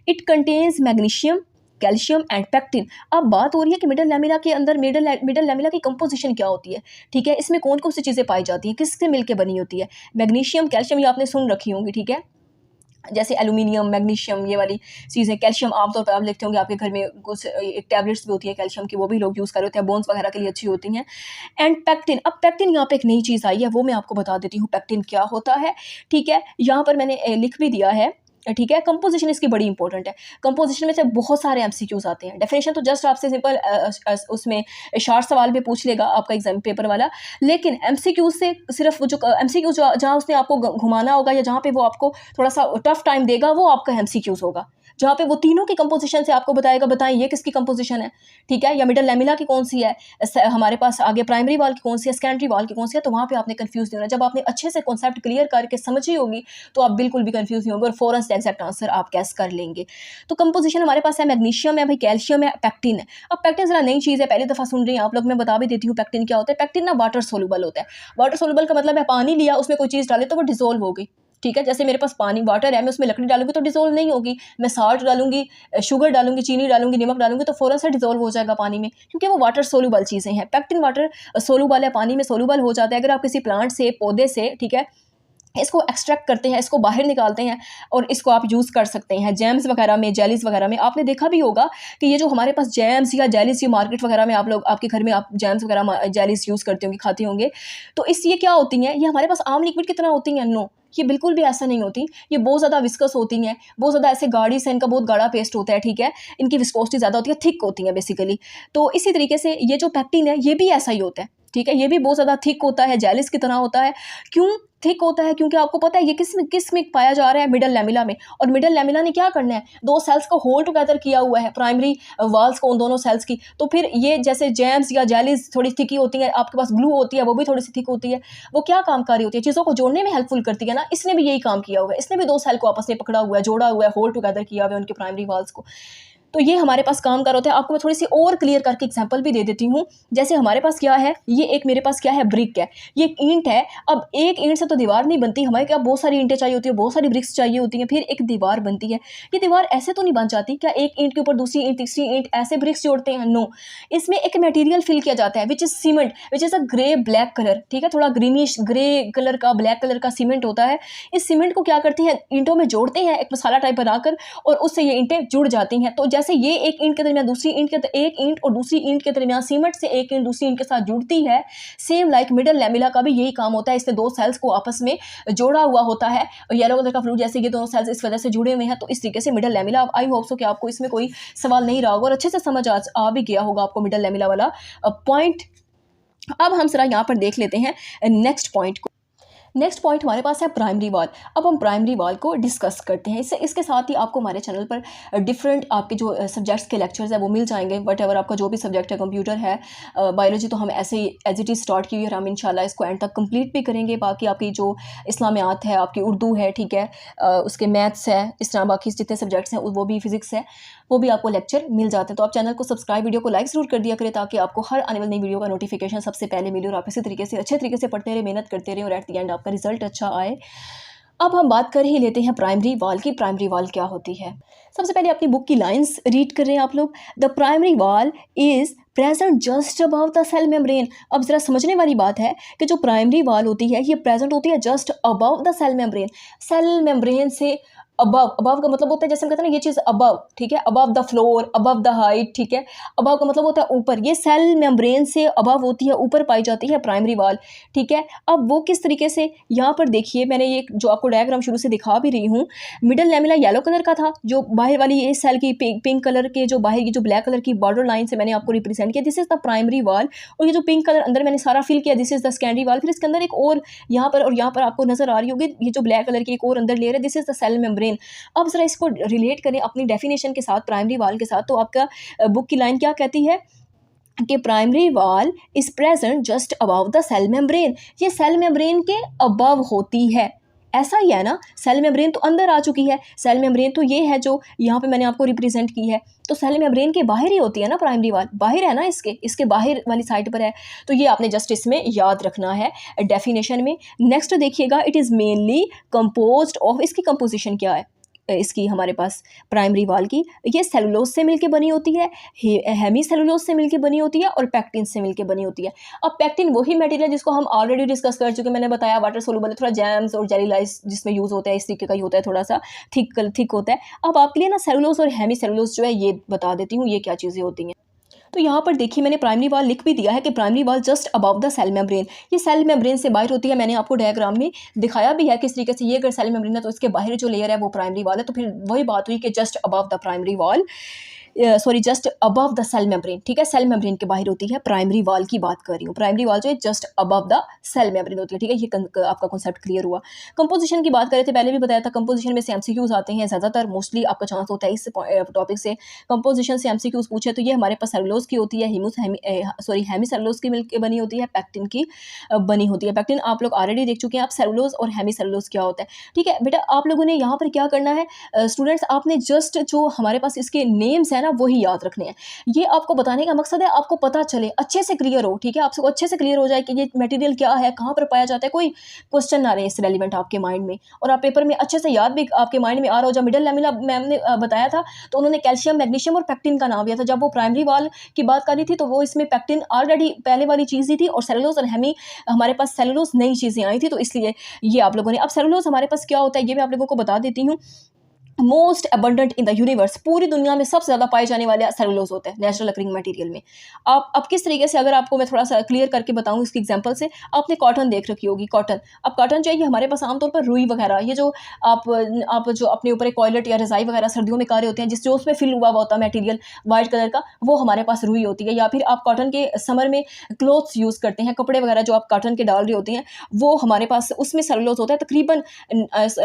It contains magnesium, calcium and pectin. अब बात हो रही है कि मिडल लैमिला के अंदर मिडल लैमिला की कंपोजिशन क्या होती है, ठीक है। इसमें कौन कौन सी चीज़ें पाई जाती हैं, किससे मिलकर बनी होती है। मैग्नीशियम, कैल्शियम, ये आपने सुन रखी होंगी, ठीक है। जैसे एल्यूमिनियम, मैग्नीशियम, ये वाली चीज़ें। कैल्शियम आमतौर पर आप देखते होंगे आपके घर में कुछ एक टैबलेट्स भी होती है कैल्शियम की, वो भी लोग यूज़ कर रहे होते हैं, बोन्स वगैरह के लिए अच्छी होती हैं। एंड पेक्टिन, अब पेक्टिन यहाँ पे एक नई चीज़ आई है, वो मैं आपको बता देती हूँ पेक्टिन क्या होता है, ठीक है। यहाँ पर मैंने लिख भी दिया है ठीक है। कंपोजिशन इसकी बड़ी इंपॉर्टेंट है। कंपोजिशन में से बहुत सारे एमसीक्यूज आते हैं। डेफिनेशन तो जस्ट आपसे सिंपल उसमें शॉर्ट सवाल में पूछ लेगा आपका एग्जाम पेपर वाला, लेकिन एमसीक्यू से सिर्फ वो जो एमसीक्यू जहाँ उसने आपको घुमाना होगा या जहाँ पे वो आपको थोड़ा सा टफ टाइम देगा वो आपका एमसीक्यूज होगा, जहाँ पे वो तीनों की कंपोजिशन से आपको बताएगा, बताएं ये किसकी कंपोजिशन है, ठीक है, या मिडल लैमिला की कौन सी है, हमारे पास आगे प्राइमरी वाल की कौन सी है, सेकेंडरी वाल की कौन सी है। तो वहाँ पे आपने कंफ्यूज नहीं होना। जब आपने अच्छे से कॉन्सेप्ट क्लियर करके समझी होगी तो आप बिल्कुल भी कंफ्यूज नहीं होंगे और फौरन से एग्जैक्ट आंसर आप कैस कर लेंगे। तो कंपोजिशन हमारे पास है, मैग्नीशियम है भाई, कैल्शियम है, पैक्टिन है। अब पैक्टिन जरा नई चीज़ है, पहली दफ़ा सुन रही हैं आप लोग, मैं बता भी देती हूँ पैक्टिन क्या होता है। पैक्टिन ना वाटर सोल्यूबल होता है। वाटर सोल्यूबल का मतलब है पानी लिया, उसमें कोई चीज़ डाले तो वो डिजोल्व हो गई, ठीक है। जैसे मेरे पास पानी वाटर है, मैं उसमें लकड़ी डालूंगी तो डिजोल्व नहीं होगी, मैं साल्ट डालूंगी, शुगर डालूंगी, चीनी डालूंगी, नमक डालूंगी तो फ़ौरन से डिजोल्व हो जाएगा पानी में, क्योंकि वो वाटर सोल्यूबल चीज़ें हैं। पैक्टिन वाटर सोल्यूबल है, पानी में सोल्यूबल हो जाता है। अगर आप किसी प्लांट से, पौधे से, ठीक है, इसको एक्सट्रैक्ट करते हैं, इसको बाहर निकालते हैं और इसको आप यूज़ कर सकते हैं जैम्स वगैरह में, जेलीज़ वगैरह में। आपने देखा भी होगा कि ये जो हमारे पास जैम्स या जेलीज़, ये मार्केट वगैरह में आप लोग, आपके घर में आप जैम्स वगैरह जेलीज़ यूज़ करते होंगे, खाते होंगे। तो ये क्या होती हैं, ये हमारे पास आम लिक्विड की तरह होती हैं? नो, ये बिल्कुल भी ऐसा नहीं होती। ये बहुत ज़्यादा विस्कस होती हैं, बहुत ज़्यादा ऐसे गाढ़ी से, इनका बहुत गाढ़ा पेस्ट होता है, ठीक है। इनकी विस्कोसिटी ज़्यादा होती है, थिक होती है बेसिकली। तो इसी तरीके से ये जो पैक्टिन है ये भी ऐसा ही होता है, ठीक है। ये भी बहुत ज़्यादा थिक होता है, जेलिस की तरह होता है। क्यों थिक होता है? क्योंकि आपको पता है ये किस में पाया जा रहा है, मिडल लैमिला में। और मिडल लैमिला ने क्या करना है, दो सेल्स को होल्ड टुगेदर किया हुआ है, प्राइमरी वाल्स को, उन दोनों सेल्स की। तो फिर ये जैसे जैम्स या जेलीज थोड़ी थिकी होती है, आपके पास ग्लू होती है, वो भी थोड़ी सी थिक होती है। वो क्या कामकारी होती है, चीज़ों को जोड़ने में हेल्पफुल करती है ना। इसने भी यही काम किया हुआ है, इसने भी दो सेल को आपस में पकड़ा हुआ है, जोड़ा हुआ है, होल्ड टुगेदर किया हुआ है उनके प्राइमरी वाल्स को। तो ये हमारे पास काम कर होता है। आपको मैं थोड़ी सी और क्लियर करके एग्जांपल भी दे देती हूँ। जैसे हमारे पास क्या है, ये एक मेरे पास क्या है, ब्रिक है, ये एक ईंट है। अब एक ईंट से तो दीवार नहीं बनती, हमारे क्या बहुत सारी ईंटें चाहिए होती है, बहुत सारी ब्रिक्स चाहिए होती हैं, फिर एक दीवार बनती है। ये दीवार ऐसे तो नहीं बन जाती, क्या एक ईंट के ऊपर दूसरी ईंट, तीसरी ईंट, ऐसे ब्रिक्स जोड़ते हैं? नो, इसमें एक मटेरियल फिल किया जाता है which is cement, which is a grey black colour, ठीक है, थोड़ा ग्रीनिश ग्रे कलर का, ब्लैक कलर का सीमेंट होता है। इस सीमेंट को क्या करते हैं, ईंटों में जोड़ते हैं एक मसाला टाइप बनाकर, और उससे ये ईंटें जुड़ जाती हैं। तो जैसे ये एक ईंट के दरमियान दूसरी ईंट के, एक ईंट और दूसरी ईंट के दरमियान सीमेंट से एक ईंट दूसरी ईंट के साथ जुड़ती है, सेम लाइक मिडल लैमिला का भी यही काम होता है। इसने दो सेल्स को आपस में जोड़ा हुआ होता है, येलो कलर का फ्लूइड जैसे ये दोनों सेल्स इस वजह से जुड़े हुए हैं। तो इस तरीके से middle lamella, I hope so कि आपको इसमें कोई सवाल नहीं रहा होगा और अच्छे से समझ आ भी गया होगा आपको मिडल लैमिला वाला पॉइंट। अब हम जरा यहाँ पर देख लेते हैं नेक्स्ट पॉइंट को। नेक्स्ट पॉइंट हमारे पास है प्राइमरी वाल। अब हम प्राइमरी वाल को डिस्कस करते हैं। इसके साथ ही आपको हमारे चैनल पर डिफरेंट आपके जो सब्जेक्ट्स के लेक्चर्स है वो मिल जाएंगे। वट एवर आपका जो भी सब्जेक्ट है, कंप्यूटर है, बायोलॉजी, तो हम ऐसे ही एज इट इज़ स्टार्ट की हुई है, हम इंशाल्लाह इसको एंड तक कंप्लीट भी करेंगे। बाकी आपकी जो इस्लामियात है, आपकी उर्दू है, ठीक है, उसके मैथ्स है, इस तरह बाकी जितने सब्जेक्ट्स हैं वो भी, फिजिक्स है, वो भी आपको लेक्चर मिल जाते हैं। तो आप चैनल को सब्सक्राइब, वीडियो को लाइक ज़रूर कर दिया करें ताकि आपको हर आने वाली नई वीडियो का नोटिफिकेशन सबसे पहले मिले और आप इसी तरीके से अच्छे तरीके से पढ़ते रहे, मेहनत करते रहे और एट द एंड आपका रिजल्ट अच्छा आए। अब हम बात कर ही लेते हैं प्राइमरी वाल की। प्राइमरी वाल क्या होती है? सबसे पहले अपनी बुक की लाइंस रीड कर रहे हैं आप लोग। The primary wall is present just above the cell membrane. अब जरा समझने वाली बात है कि जो प्राइमरी वाल होती है ये प्रेजेंट होती है just above the cell membrane. Cell membrane से अबव, अबव का मतलब होता है जैसे हम कहते हैं ना ये चीज़ अबव, ठीक है, above the floor, above the height, ठीक है। अबव का मतलब होता है ऊपर, ये सेल मेम्ब्रेन से अबव होती है, ऊपर पाई जाती है प्राइमरी वाल, ठीक है। अब वो किस तरीके से, यहाँ पर देखिए, मैंने ये जो आपको डायग्राम शुरू से दिखा भी रही हूँ। मिडल लैमिला येलो कलर का था, जो बाहर वाली ये सेल की पिंक कलर के जो बाहर की जो ब्लैक कलर की बॉर्डर लाइन से मैंने आपको रिप्रेजेंट किया, दिस इज द प्राइमरी वाल। और ये जो पिंक कलर अंदर मैंने सारा फिल किया, दिस इज द सेकेंडरी वाल। फिर इसके अंदर एक और यहाँ पर और यहाँ पर आपको नजर आ रही होगी ये जो ब्लैक कलर की एक और अंदर लेयर है, this is the cell membrane. अब जरा इसको रिलेट करें अपनी डेफिनेशन के साथ, प्राइमरी वाल के साथ। तो आपका बुक की लाइन क्या कहती है कि primary wall is present just above the cell membrane. ये सेल मेम्ब्रेन के अबव होती है, ऐसा ही है ना। सेल मेम्ब्रेन तो अंदर आ चुकी है, सेल मेम्ब्रेन तो ये है जो यहाँ पे मैंने आपको रिप्रेजेंट की है। तो सेल मेम्ब्रेन के बाहर ही होती है ना प्राइमरी वाल, बाहर है ना, इसके बाहर वाली साइड पर है। तो ये आपने जस्ट इसमें याद रखना है डेफिनेशन में। नेक्स्ट देखिएगा, it is mainly composed of, इसकी कंपोजिशन क्या है इसकी हमारे पास प्राइमरी वाल की, ये सेलुलोज से मिलके बनी होती है, हेमी सेलुलोज से मिलके बनी होती है और पैक्टिन से मिलके बनी होती है। अब पैक्टिन वही मटेरियल जिसको हम ऑलरेडी डिस्कस कर चुके, मैंने बताया वाटर सोलुबल, थोड़ा जैम्स और जेलीलाइज जिसमें यूज़ होता है, इस तरीके का ही होता है, थोड़ा सा थिक होता है। अब आपके लिए ना सेलुलोज और हेमी सेलुलोज जो है ये बता देती हूँ ये क्या चीज़ें होती हैं। तो यहाँ पर देखिए मैंने प्राइमरी वॉल लिख भी दिया है कि primary wall just above the cell membrane, ये सेल मेम्ब्रेन से बाहर होती है। मैंने आपको डायग्राम में दिखाया भी है किस तरीके से, ये अगर सेल मेम्ब्रेन है तो इसके बाहर जो लेयर है वो प्राइमरी वॉल है। तो फिर वही बात हुई कि just above the primary wall, sorry just above the cell membrane, ठीक है, सेल मेम्ब्रेन के बाहर होती है प्राइमरी वॉल की बात कर रही हूँ। प्राइमरी वॉल जो है just above the cell membrane होती है, ठीक है। ये आपका कॉन्सेप्ट क्लियर हुआ। कंपोजिशन की बात करें थे, पहले भी बताया था कंपोजिशन में से एमसीक्यूज आते हैं ज़्यादातर, मोस्टली आपका चांस होता है इस टॉपिक से कंपोजिशन से एमसीक्यूज पूछे। तो ये हमारे पास सेलुलोज की होती है, हेमी सेलुलोज की मिलकर बनी होती है, पैक्टिन की बनी होती है। पैक्टिन आप लोग ऑलरेडी देख चुके हैं आप, सेलुलोज और हेमी सेलुलोज क्या होता है, ठीक है बेटा। आप लोगों ने यहाँ पर क्या करना है स्टूडेंट्स, आपने जस्ट जो हमारे पास इसके नेम्स है ना वही याद रखने हैं। ये आपको बताने का मकसद है आपको पता चले, अच्छे से क्लियर हो, ठीक है, आपको अच्छे से क्लियर हो जाए कि ये मटेरियल क्या है, कहाँ पर पाया जाता है, कोई क्वेश्चन ना रहे इससे रेलिवेंट आपके माइंड में, और आप पेपर में अच्छे से याद भी आपके माइंड में आ रहा हो। जब मिडल लैमेला मैम ने बताया था तो उन्होंने कैल्शियम, मैग्नीशियम और पैक्टिन का नाम दिया था। जब वो प्राइमरी वॉल की बात कर रही थी तो वो इसमें पैक्टिन ऑलरेडी पहले वाली चीज़ ही थी, और सेलुलोज और हेमी हमारे पास सेलुलोज नई चीज़ें आई थी, तो इसलिए ये आप लोगों ने। अब सेलुलोज हमारे पास क्या होता है ये मैं आप लोगों को बता देती हूँ। Most abundant in the universe, पूरी दुनिया में सबसे ज़्यादा पाए जाने वाले सेलुलोज होते हैं नेचुरल अकरिंग मटेरियल में। आप अब किस तरीके से, अगर आपको मैं थोड़ा सा क्लियर करके बताऊं इसकी एग्जांपल से, आपने कॉटन देख रखी होगी, कॉटन। अब कॉटन जो है ये हमारे पास आमतौर पर रुई वगैरह, ये जो आप जो अपने ऊपर एक कॉयलेट या रजाई वगैरह सर्दियों में कार्य होते हैं, जिस जो उसमें फिल हुआ होता है मटेरियल वाइट कलर का, वो हमारे पास रुई होती है। या फिर आप कॉटन के समर में क्लोथ्स यूज़ करते हैं, कपड़े वगैरह जो आप कॉटन के डाल रहे होते हैं, वो हमारे पास उसमें सेलुलोज होता है। तकरीबन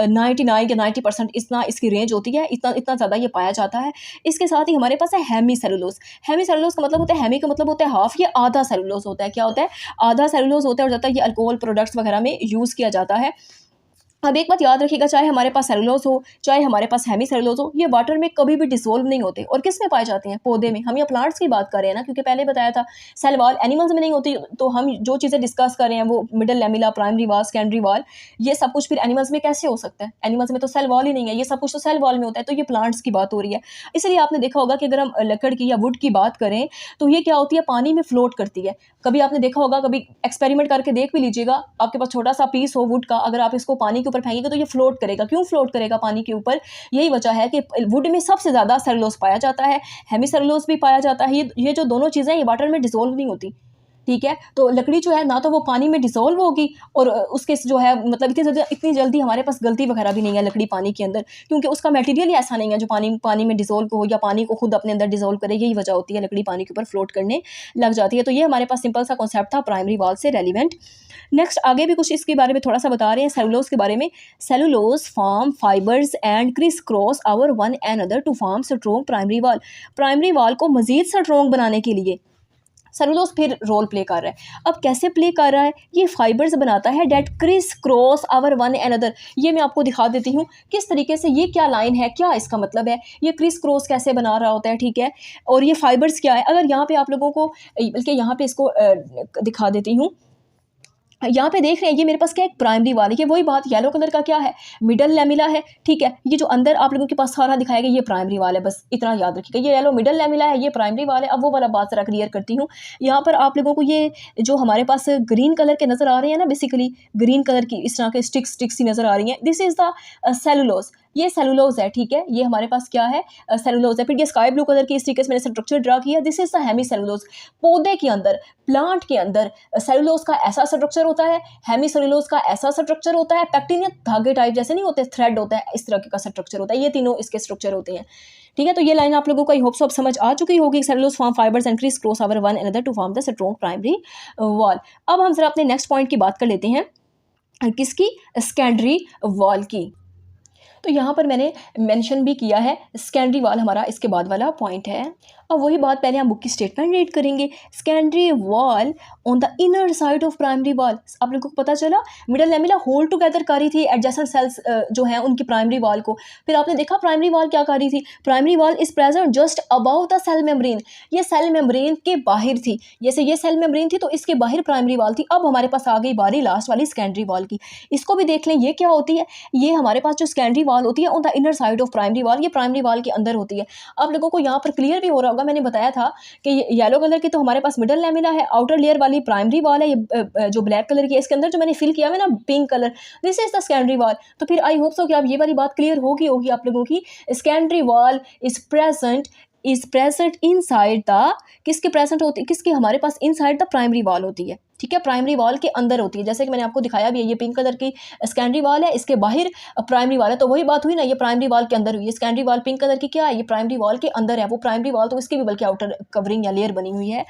99 या 90% इतना इसकी रेंज होती है, इतना ज़्यादा ये पाया जाता है। इसके साथ ही हमारे पास है हेमी सेलुलोज। हेमी सेलुलोज का मतलब होता है, हेमी का मतलब होता है हाफ, ये आधा सेलुलोज होता है। क्या होता है? आधा सेलुलोज होता है, और ज़्यादातर ये अल्कोहल प्रोडक्ट्स वगैरह में यूज़ किया जाता है। अब एक बात याद रखिएगा, चाहे हमारे पास सेलुलोज हो, चाहे हमारे पास हेमी सेलुलोज हो, ये वाटर में कभी भी डिसोल्व नहीं होते। और किस में पाए जाते हैं? पौधे में। हम यहाँ प्लांट्स की बात कर रहे हैं ना, क्योंकि पहले बताया था सेल वॉल एनिमल्स में नहीं होती। तो हम जो चीज़ें डिस्कस कर रहे हैं वो middle lamella, primary wall, secondary wall, ये सब कुछ फिर एनिमल्स में कैसे हो सकता है? एनिमल्स में तो सेल वॉल ही नहीं है, ये सब कुछ तो सेल वॉल में होता है। तो ये प्लांट्स की बात हो रही है। इसलिए आपने देखा होगा कि अगर हम लकड़ की या वुड की बात करें तो ये क्या होती है, पानी में फ्लोट करती है। कभी आपने देखा होगा, कभी एक्सपेरिमेंट करके देख भी लीजिएगा, आपके पास छोटा सा पीस हो वुड का, अगर आप इसको पानी के ऊपर फेंकेंगे तो ये फ्लोट करेगा। क्यों फ्लोट करेगा पानी के ऊपर? यही वजह है कि वुड में सबसे ज़्यादा सेलुलोज पाया जाता है, हेमी सेलुलोज भी पाया जाता है। ये जो दोनों चीज़ें ये वाटर में डिसोल्व नहीं होती, ठीक है। तो लकड़ी जो है ना तो वो पानी में डिसोल्व होगी, और उसके जो है मतलब इतनी जल्दी हमारे पास गलती वगैरह भी नहीं है लकड़ी पानी के अंदर, क्योंकि उसका मटेरियल ही ऐसा नहीं है जो पानी में डिसोल्व हो या पानी को खुद अपने अंदर डिसोल्व करे। यही वजह होती है लकड़ी पानी के ऊपर फ्लोट करने लग जाती है। तो ये हमारे पास सिंपल सा कॉन्सेप्ट था प्राइमरी वॉल से रेलिवेंट। नेक्स्ट आगे भी कुछ इसके बारे में थोड़ा सा बता रहे हैं सेलुलोज के बारे में। Cellulose form fibres and criss cross over one and other to form strong primary wall. Primary wall को मजीद स्ट्रॉन्ग बनाने के लिए सेलुलोज फिर रोल प्ले कर रहा है। अब कैसे प्ले कर रहा है? ये फाइबर्स बनाता है that criss cross over one and other. ये मैं आपको दिखा देती हूँ किस तरीके से, ये क्या लाइन है, क्या इसका मतलब है, ये क्रिस क्रॉस कैसे बना रहा होता है, ठीक है। और ये फाइबर्स क्या है, अगर यहाँ पे आप लोगों को, बल्कि यहाँ पे इसको दिखा देती हूँ। यहाँ पे देख रहे हैं ये मेरे पास क्या है, एक प्राइमरी वाल है। ये वही बात, येलो कलर का क्या है, मिडल लैमिला है, ठीक है। ये जो अंदर आप लोगों के पास सारा दिखाया गया ये प्राइमरी वाल है, बस इतना याद रखिएगा। ये येलो मिडल लैमिला है, ये प्राइमरी वाल है। अब वो वाला बात जरा क्लियर करती हूँ। यहाँ पर आप लोगों को ये जो हमारे पास ग्रीन कलर के नज़र आ रहे हैं ना, बेसिकली ग्रीन कलर की इस तरह के स्टिक्स सी नज़र आ रही हैं, दिस इज़ द सेलुलोज। ये सेलुलोज है, ठीक है। ये हमारे पास क्या है, सेलुलोज है। फिर ये स्काई ब्लू कलर की इस तरीके से मैंने स्ट्रक्चर ड्रा किया, this is the hemicellulose. पौधे के अंदर, प्लांट के अंदर सेलुलोज का ऐसा स्ट्रक्चर होता है, हेमी सेलुलोज का ऐसा स्ट्रक्चर होता है, पैक्टिन या धागे टाइप जैसे नहीं होते, थ्रेड होता है, इस तरह का स्ट्रक्चर होता है। ये तीनों इसके स्ट्रक्चर होते हैं, ठीक है। तो ये लाइन आप लोगों को आई होप सो अब समझ आ चुकी होगी। Cellulose form fibres and criss cross over one another to form the strong primary wall. अब हम जरा अपने नेक्स्ट पॉइंट की बात कर लेते हैं, किसकी, सेकेंडरी वॉल की। तो यहाँ पर मैंने मेंशन भी किया है, सेकेंडरी वॉल हमारा इसके बाद वाला पॉइंट है। अब वही बात पहले हम बुक की स्टेटमेंट रीड करेंगे। Secondary wall on the inner side of primary wall. आप लोगों को पता चला मिडल लैमिला होल्ड टुगेदर कर रही थी एडजेसेंट सेल्स जो हैं उनकी प्राइमरी वॉल को। फिर आपने देखा प्राइमरी वॉल क्या कर रही थी, primary wall is present just above the cell membrane. ये सेल मेम्ब्रेन के बाहर थी, जैसे ये सेल मेम्ब्रेन थी तो इसके बाहर प्राइमरी वॉल थी। अब हमारे पास आ गई बारी लास्ट वाली सेकेंडरी वॉल की। इसको भी देख लें, ये क्या होती है, ये हमारे पास जो सेकेंडरी वॉल होती है on the inner side of primary wall, ये प्राइमरी वॉल के अंदर होती है। आप लोगों को यहाँ पर क्लियर भी हो रहा होगा, मैंने बताया था कि येलो कलर की तो हमारे पास मिडल लैमिला है, आउटर लेयर वाली प्राइमरी वॉल है। ये जो ब्लैक कलर की है इसके अंदर जो मैंने फिल किया है ना pink colour, this is the secondary wall. तो फिर आई होप सो कि आप ये वाली बात क्लियर होगी आप लोगों की। Secondary wall is present is present inside the, किसके प्रेजेंट होती है, किसके हमारे पास इनसाइड द प्राइमरी वॉल होती है, ठीक है, प्राइमरी वॉल के अंदर होती है। जैसे कि मैंने आपको दिखाया भी है, ये पिंक कलर की सेकेंडरी वॉल है, इसके बाहर प्राइमरी वॉल है, तो वही बात हुई ना, ये प्राइमरी वॉल के अंदर हुई है। सेकेंडरी वॉल पिंक कलर की क्या है, ये प्राइमरी वॉल के अंदर है, वो प्राइमरी वॉल तो इसकी भी बल्कि आउटर कवरिंग या लेयर बनी हुई है।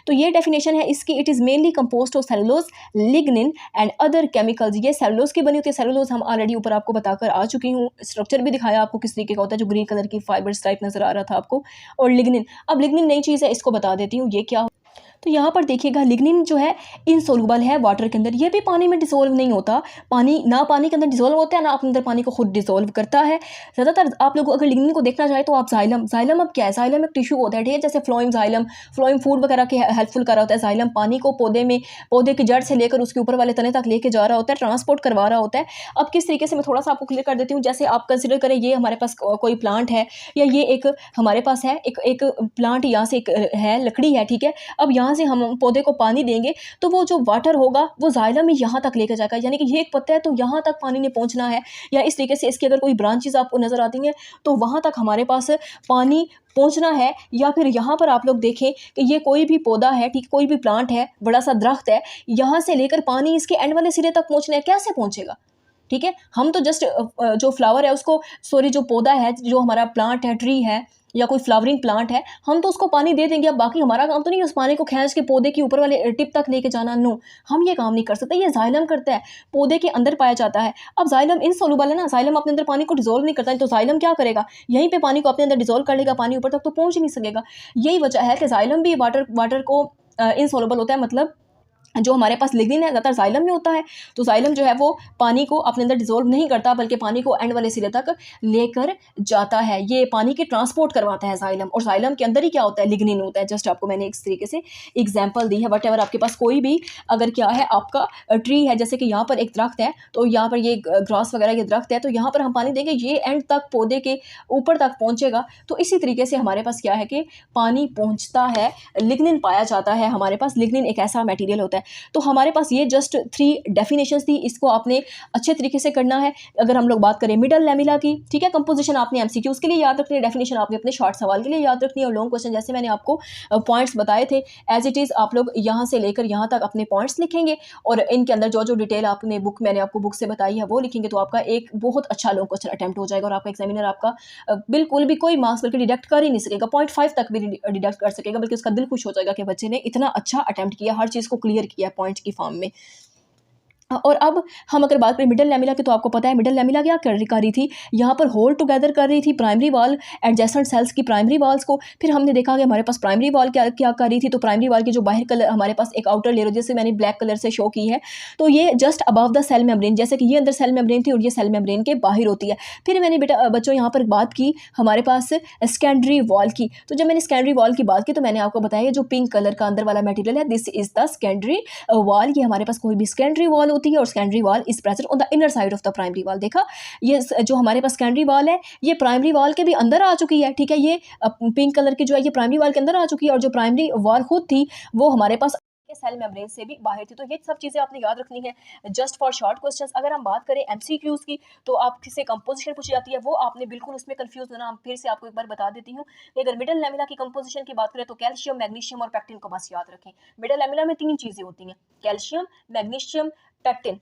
तो ये डेफिनेशन है इसकी, it is mainly compost of cellulose, lignin and other chemicals. ये सेलुलोज की बनी होती है। सेलुलोज हम ऑलरेडी ऊपर आपको बताकर आ चुकी हूँ, स्ट्रक्चर भी दिखाया आपको किस तरीके का होता है, जो ग्रीन कलर की फाइबर्स टाइप नजर आ रहा था आपको। और लिग्निन, अब लिग्निन नई चीज़ है, इसको बता देती हूँ ये क्या। तो यहाँ पर देखिएगा, लिग्निन जो है इनसोल्यूबल है वाटर के अंदर, ये भी पानी में डिसोल्व नहीं होता, पानी ना पानी के अंदर डिसोल्व होता है ना अपने अंदर पानी को खुद डिसोल्व करता है। ज़्यादातर आप लोग अगर लिग्निन को देखना चाहें तो आप जाइलम अब क्या है, जाइलम एक टिश्यू होता है, ठीक है, जैसे फ्लोएम फूड वगैरह के हेल्पफुल कर रहा होता है। जाइलम पानी को पौधे की जड़ से लेकर उसके ऊपर वाले तने तक लेके जा रहा होता है, ट्रांसपोर्ट करवा रहा होता है। अब किस तरीके से, मैं थोड़ा सा आपको क्लियर कर देती हूँ। जैसे आप कंसिडर करें, ये हमारे पास कोई प्लांट है, या ये एक हमारे पास है एक प्लांट, यहाँ से एक है लकड़ी है, ठीक है। अब यहाँ से हम पौधे को पानी देंगे तो वो जो वाटर होगा वो जाइलम ही यहाँ तक लेकर जाएगा, यानी कि ये एक पत्ता है तो यहाँ तक पानी ने पहुँचना है, या इस तरीके से इसकी अगर कोई ब्रांचेस आपको नज़र आती हैं तो वहाँ तक हमारे पास पानी पहुँचना है। या फिर यहाँ पर आप लोग देखें कि ये कोई भी पौधा है, ठीक, कोई भी प्लांट है, बड़ा सा दरख्त है, यहाँ से लेकर पानी इसके एंड वाले सिरे तक पहुँचना है, कैसे पहुँचेगा, ठीक है। हम तो जस्ट जो फ्लावर है उसको, सॉरी जो पौधा है, जो हमारा प्लांट है, ट्री है या कोई फ्लावरिंग प्लांट है, हम तो उसको पानी दे देंगे। अब बाकी हमारा काम तो नहीं है उस पानी को खींच के पौधे के ऊपर वाले टिप तक लेके जाना, नो, हम ये काम नहीं कर सकते। ये जाइलम करता है, पौधे के अंदर पाया जाता है। अब जाइलम इनसोल्यूबल है ना, जाइलम अपने अंदर पानी को डिजोल्व नहीं करता है, तो जाइलम क्या करेगा, यहीं पे पानी को अपने अंदर डिजोल्व कर लेगा, पानी ऊपर तक तो पहुंच ही नहीं सकेगा। यही वजह है कि जाइलम भी वाटर को इनसोल्यूबल होता है, मतलब जो हमारे पास लिग्निन है ज़्यादातर जाइलम में होता है। तो जाइलम जो है वो पानी को अपने अंदर डिजोल्व नहीं करता, बल्कि पानी को एंड वाले सिरे तक लेकर जाता है। ये पानी की ट्रांसपोर्ट करवाता है जाइलम, और जाइलम के अंदर ही क्या होता है, लिग्निन होता है। जस्ट आपको मैंने इस तरीके से एग्जाम्पल दी है। वट एवर आपके पास कोई भी अगर क्या है, आपका ट्री है, जैसे कि यहाँ पर एक दरख्त है, तो यहाँ पर ये ग्रास वगैरह ये दरख्त है, तो यहाँ पर हम पानी देंगे, ये एंड तक पौधे के ऊपर तक पहुँचेगा। तो इसी तरीके से हमारे पास क्या है कि पानी पहुँचता है, लिग्निन पाया जाता है। हमारे पास लिग्निन एक ऐसा मटेरियल होता है। तो हमारे पास ये जस्ट 3 डेफिनेशंस थी, इसको आपने अच्छे तरीके से करना है। अगर हम लोग बात करें मिडल लैमिला की, ठीक है, कंपोजिशन आपने एमसीक्यूज के लिए याद रखनी है, डेफिनेशन आपने अपने शॉर्ट सवाल के लिए याद रखनी है, और लॉन्ग क्वेश्चन जैसे मैंने आपको पॉइंट्स बताए थे एज इट इज़ आप लोग यहाँ से लेकर यहाँ तक अपने पॉइंट्स लिखेंगे, और इनके अंदर जो जो डिटेल आपने मैंने आपको बुक से बताई है वो लिखेंगे, तो आपका एक बहुत अच्छा लॉन्ग क्वेश्चन अटैम्प्ट हो जाएगा, और आपका एग्जामिनर आपका बिल्कुल भी कोई मार्क्स बल्कि डिडक्ट कर ही नहीं सकेगा, 0.5 तक भी डिडक्ट कर सकेगा, बल्कि उसका दिल खुश हो जाएगा कि बच्चे ने इतना अच्छा अटैम्प्ट किया, हर चीज़ को क्लियर किया पॉइंट की फॉर्म में। और अब हम अगर बात करें मिडल लैमिला की, तो आपको पता है मिडल लैमिला क्या कर रही थी, यहाँ पर होल्ड टुगेदर कर रही थी प्राइमरी वॉल एडजेसेंट सेल्स की प्राइमरी वॉल्स को। फिर हमने देखा कि हमारे पास प्राइमरी वॉल क्या क्या कर रही थी, तो प्राइमरी वॉल की जो बाहर कलर हमारे पास एक आउटर लेयर जैसे मैंने ब्लैक कलर से शो की है, तो ये just above the cell membrane, जैसे कि ये अंदर सेल मेम्ब्रेन थी और ये सेल मेम्ब्रेन के बाहर होती है। फिर मैंने बच्चों यहाँ पर बात की हमारे पास सेकेंडरी वॉल की, तो जब मैंने सेकेंडरी वॉल की बात की तो मैंने आपको बताया जो पिंक कलर का अंदर वाला मटेरियल है, this is the secondary wall. ये हमारे पास कोई भी सेकेंडरी वॉल होती है, और secondary wall is present on the inner side of the primary wall. देखा, ये जो हमारे पास सेकेंडरी वॉल है ये प्राइमरी वॉल के भी अंदर आ चुकी है, ठीक है, ये पिंक कलर की जो है ये प्राइमरी वॉल के अंदर आ चुकी है, और जो प्राइमरी वॉल खुद थी वो हमारे पास सेल मेम्ब्रेन से भी बाहर थी। तो ये सब चीज़ें आपने याद रखनी है जस्ट फॉर शॉर्ट क्वेश्चंस। अगर हम बात करें एमसीक्यूज की, तो आपसे कंपोजिशन पूछी जाती है, वो आपने बिल्कुल उसमें कंफ्यूज होना, हम फिर से आपको एक बार बता देती हूँ। अगर मिडल लैमिला की कंपोजिशन की बात करें तो कैल्शियम, मैग्नीशियम और पैक्टिन को बस याद रखें। मिडल लैमिला में 3 चीज़ें होती हैं, कैल्शियम, मैग्नीशियम, पैक्टिन।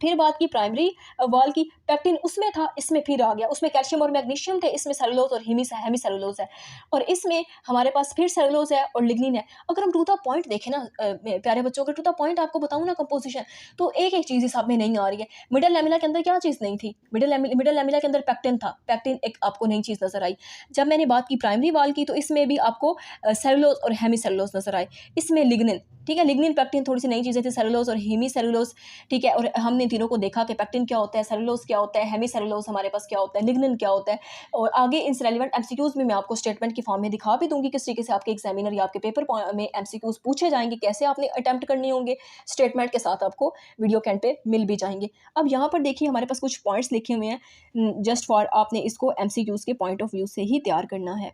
फिर बात की प्राइमरी वॉल की, पैक्टिन उसमें था, इसमें फिर आ गया, उसमें कैल्शियम और मैग्नीशियम थे, इसमें सेलुलोज और हेमी सेलुलोज है, और इसमें हमारे पास फिर सेलुलोज है और लिग्निन है। अगर हम टू द पॉइंट देखें ना प्यारे बच्चों, अगर टू द पॉइंट आपको बताऊं ना कंपोजिशन, तो एक एक चीज़ हिसाब में नहीं आ रही है। मिडल लैमिला के अंदर क्या चीज़ नहीं थी, मिडल लैमिला के अंदर पैक्टिन था, पैक्टिन एक आपको नई चीज़ नजर आई। जब मैंने बात की प्राइमरी वॉल की, तो इसमें भी आपको सेलुलोज और हेमी सेलुलोज नजर आए, इसमें लिग्निन, ठीक है, लिग्निन पैक्टिन थोड़ी सी नई चीज़ें थी, सेलुलोज और हेमी सेलुलोज, ठीक है। और हमने तीनों को देखा कि पैक्टिन क्या होता है, सेलुलोज क्या होता है, हेमी सेलुलोज हमारे पास क्या होता है, लिग्निन क्या होता है, और आगे इन रेलिवेंट एमसीक्यूज में मैं आपको स्टेटमेंट की फॉर्म में दिखा भी दूंगी किस तरीके से आपके एग्जामिनर या आपके पेपर में एमसीक्यूज पूछे जाएंगे, कैसे आपने अटेम्प्ट करने होंगे, स्टेटमेंट के साथ आपको वीडियो कैन पे मिल भी जाएंगे। अब यहाँ पर देखिए हमारे पास कुछ पॉइंट्स लिखे हुए हैं, जस्ट फॉर आपने इसको एमसीक्यूज के पॉइंट ऑफ व्यू से ही तैयार करना है।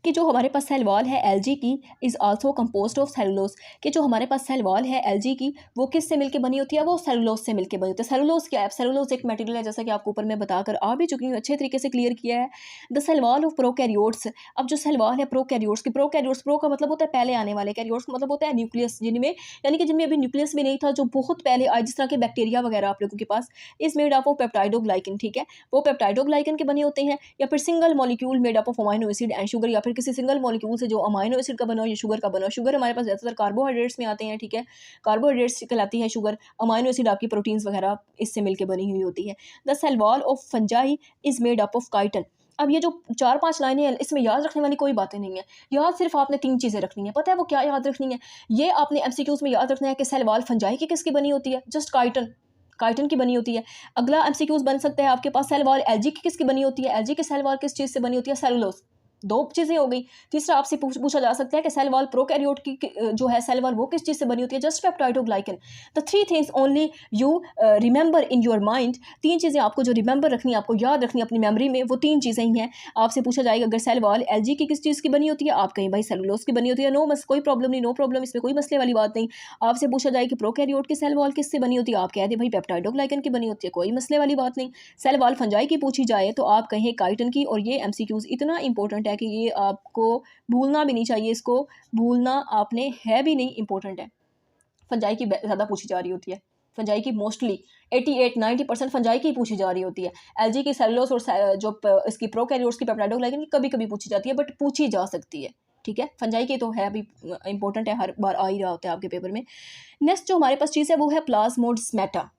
कि जो हमारे पास सेल वॉल है एलजी की is also composed of cellulose, कि जो हमारे पास सेल वॉल है एलजी की वो किससे मिलकर बनी होती है, वो सेलुलोज से मिलकर बनी होती है। सेलुलोज क्या है? सेलुलोज एक मटेरियल है, जैसा कि आपको ऊपर मैं बताकर आ भी चुकी हूँ, अच्छे तरीके से क्लियर किया है। The cell wall of prokaryotes, अब जो सेल वॉल है प्रोकैरियोट्स की, प्रोकैरियोट्स प्रो का मतलब होता है पहले आने वाले, कैरियोट्स का मतलब होता है न्यूक्लियस, जिनमें यानी कि जिनमें अभी न्यूक्लियस भी नहीं था, जो बहुत पहले आए, जिस तरह के बैक्टीरिया वगैरह आप लोगों के पास, is made up of peptidoglycan, ठीक है, वो पेप्टाइडोग्लाइकन के बने होते हैं, या फिर single molecule made up of amino acid and sugar, या फिर किसी सिंगल मॉलिक्यूल से जो अमाइनो एसिड का बना हो या शुगर का बना हो। शुगर हमारे पास ज़्यादातर कार्बोहाइड्रेट्स में आते हैं, ठीक है, कार्बोहाइड्रेट्स कहलाती है शुगर, अमाइनो एसिड आपकी प्रोटीन्स वगैरह इससे मिलकर बनी हुई होती है। The cell wall of fungi is made up of chitin. अब ये जो 4-5 लाइनें हैं, इसमें याद रखने वाली कोई बातें नहीं है, याद सिर्फ आपने 3 चीज़ें रखनी है। पता है वो क्या याद रखनी है? ये आपने एमसीक्यूज़ में याद रखना है कि सेल वॉल फंजाई की किसकी बनी होती है? जस्ट काइटन, काइटन की बनी होती है। अगला एमसीक्यूज़ बन सकता है आपके पास, सेल वॉल एलजी की किसकी बनी होती है? एलजी की सेल वॉल किस चीज़ से बनी होती है? सेलुलोज। 2 चीज़ें हो गई। तीसरा आपसे पूछा जा सकता है कि सेल वॉल प्रोकैरियोट की जो है सेल वॉल वो किस चीज़ से बनी होती है? Just peptidoglycan. The 3 things only you remember in your mind, 3 चीज़ें आपको जो रिमेंबर रखनी है, आपको याद रखनी है अपनी मेमोरी में, वो 3 चीज़ें ही हैं। आपसे पूछा जाएगा अगर सेल वॉल एलजी की किस चीज़ की बनी होती है, आप कहें भाई सेलुलोज की बनी होती है। नो बस कोई प्रॉब्लम नहीं, नो प्रॉब्लम, इसमें कोई मसले वाली बात नहीं। आपसे पूछा जाए कि प्रोकैरियोट की सेल वॉल किससे बनी होती है, आप कह दें भाई पेप्टाइडोग्लाइकन की बनी होती है, कोई मसले वाली बात नहीं। सेल वॉल फंजाई की पूछी जाए तो आप कहें काइटन की। और ये एमसीक्यूज़ इतना इंपॉर्टेंट है कि ये आपको भूलना भी नहीं चाहिए, इसको भूलना आपने है भी नहीं, इंपॉर्टेंट है। फंजाई की ज़्यादा पूछी जा रही होती है, फंजाई की मोस्टली 88-90% फंजाई की पूछी जा रही होती है। एलजी की सेलुलोज और जो इसकी प्रोकैरियोट्स की पेप्टाइडोग्लाइकन की कभी कभी पूछी जाती है, बट पूछी जा सकती है, ठीक है। फंजाई की तो है अभी इंपॉर्टेंट है, हर बार आ ही रहा होता है आपके पेपर में। नेक्स्ट जो हमारे पास चीज़ है वो है प्लाज्मोडेस्माटा,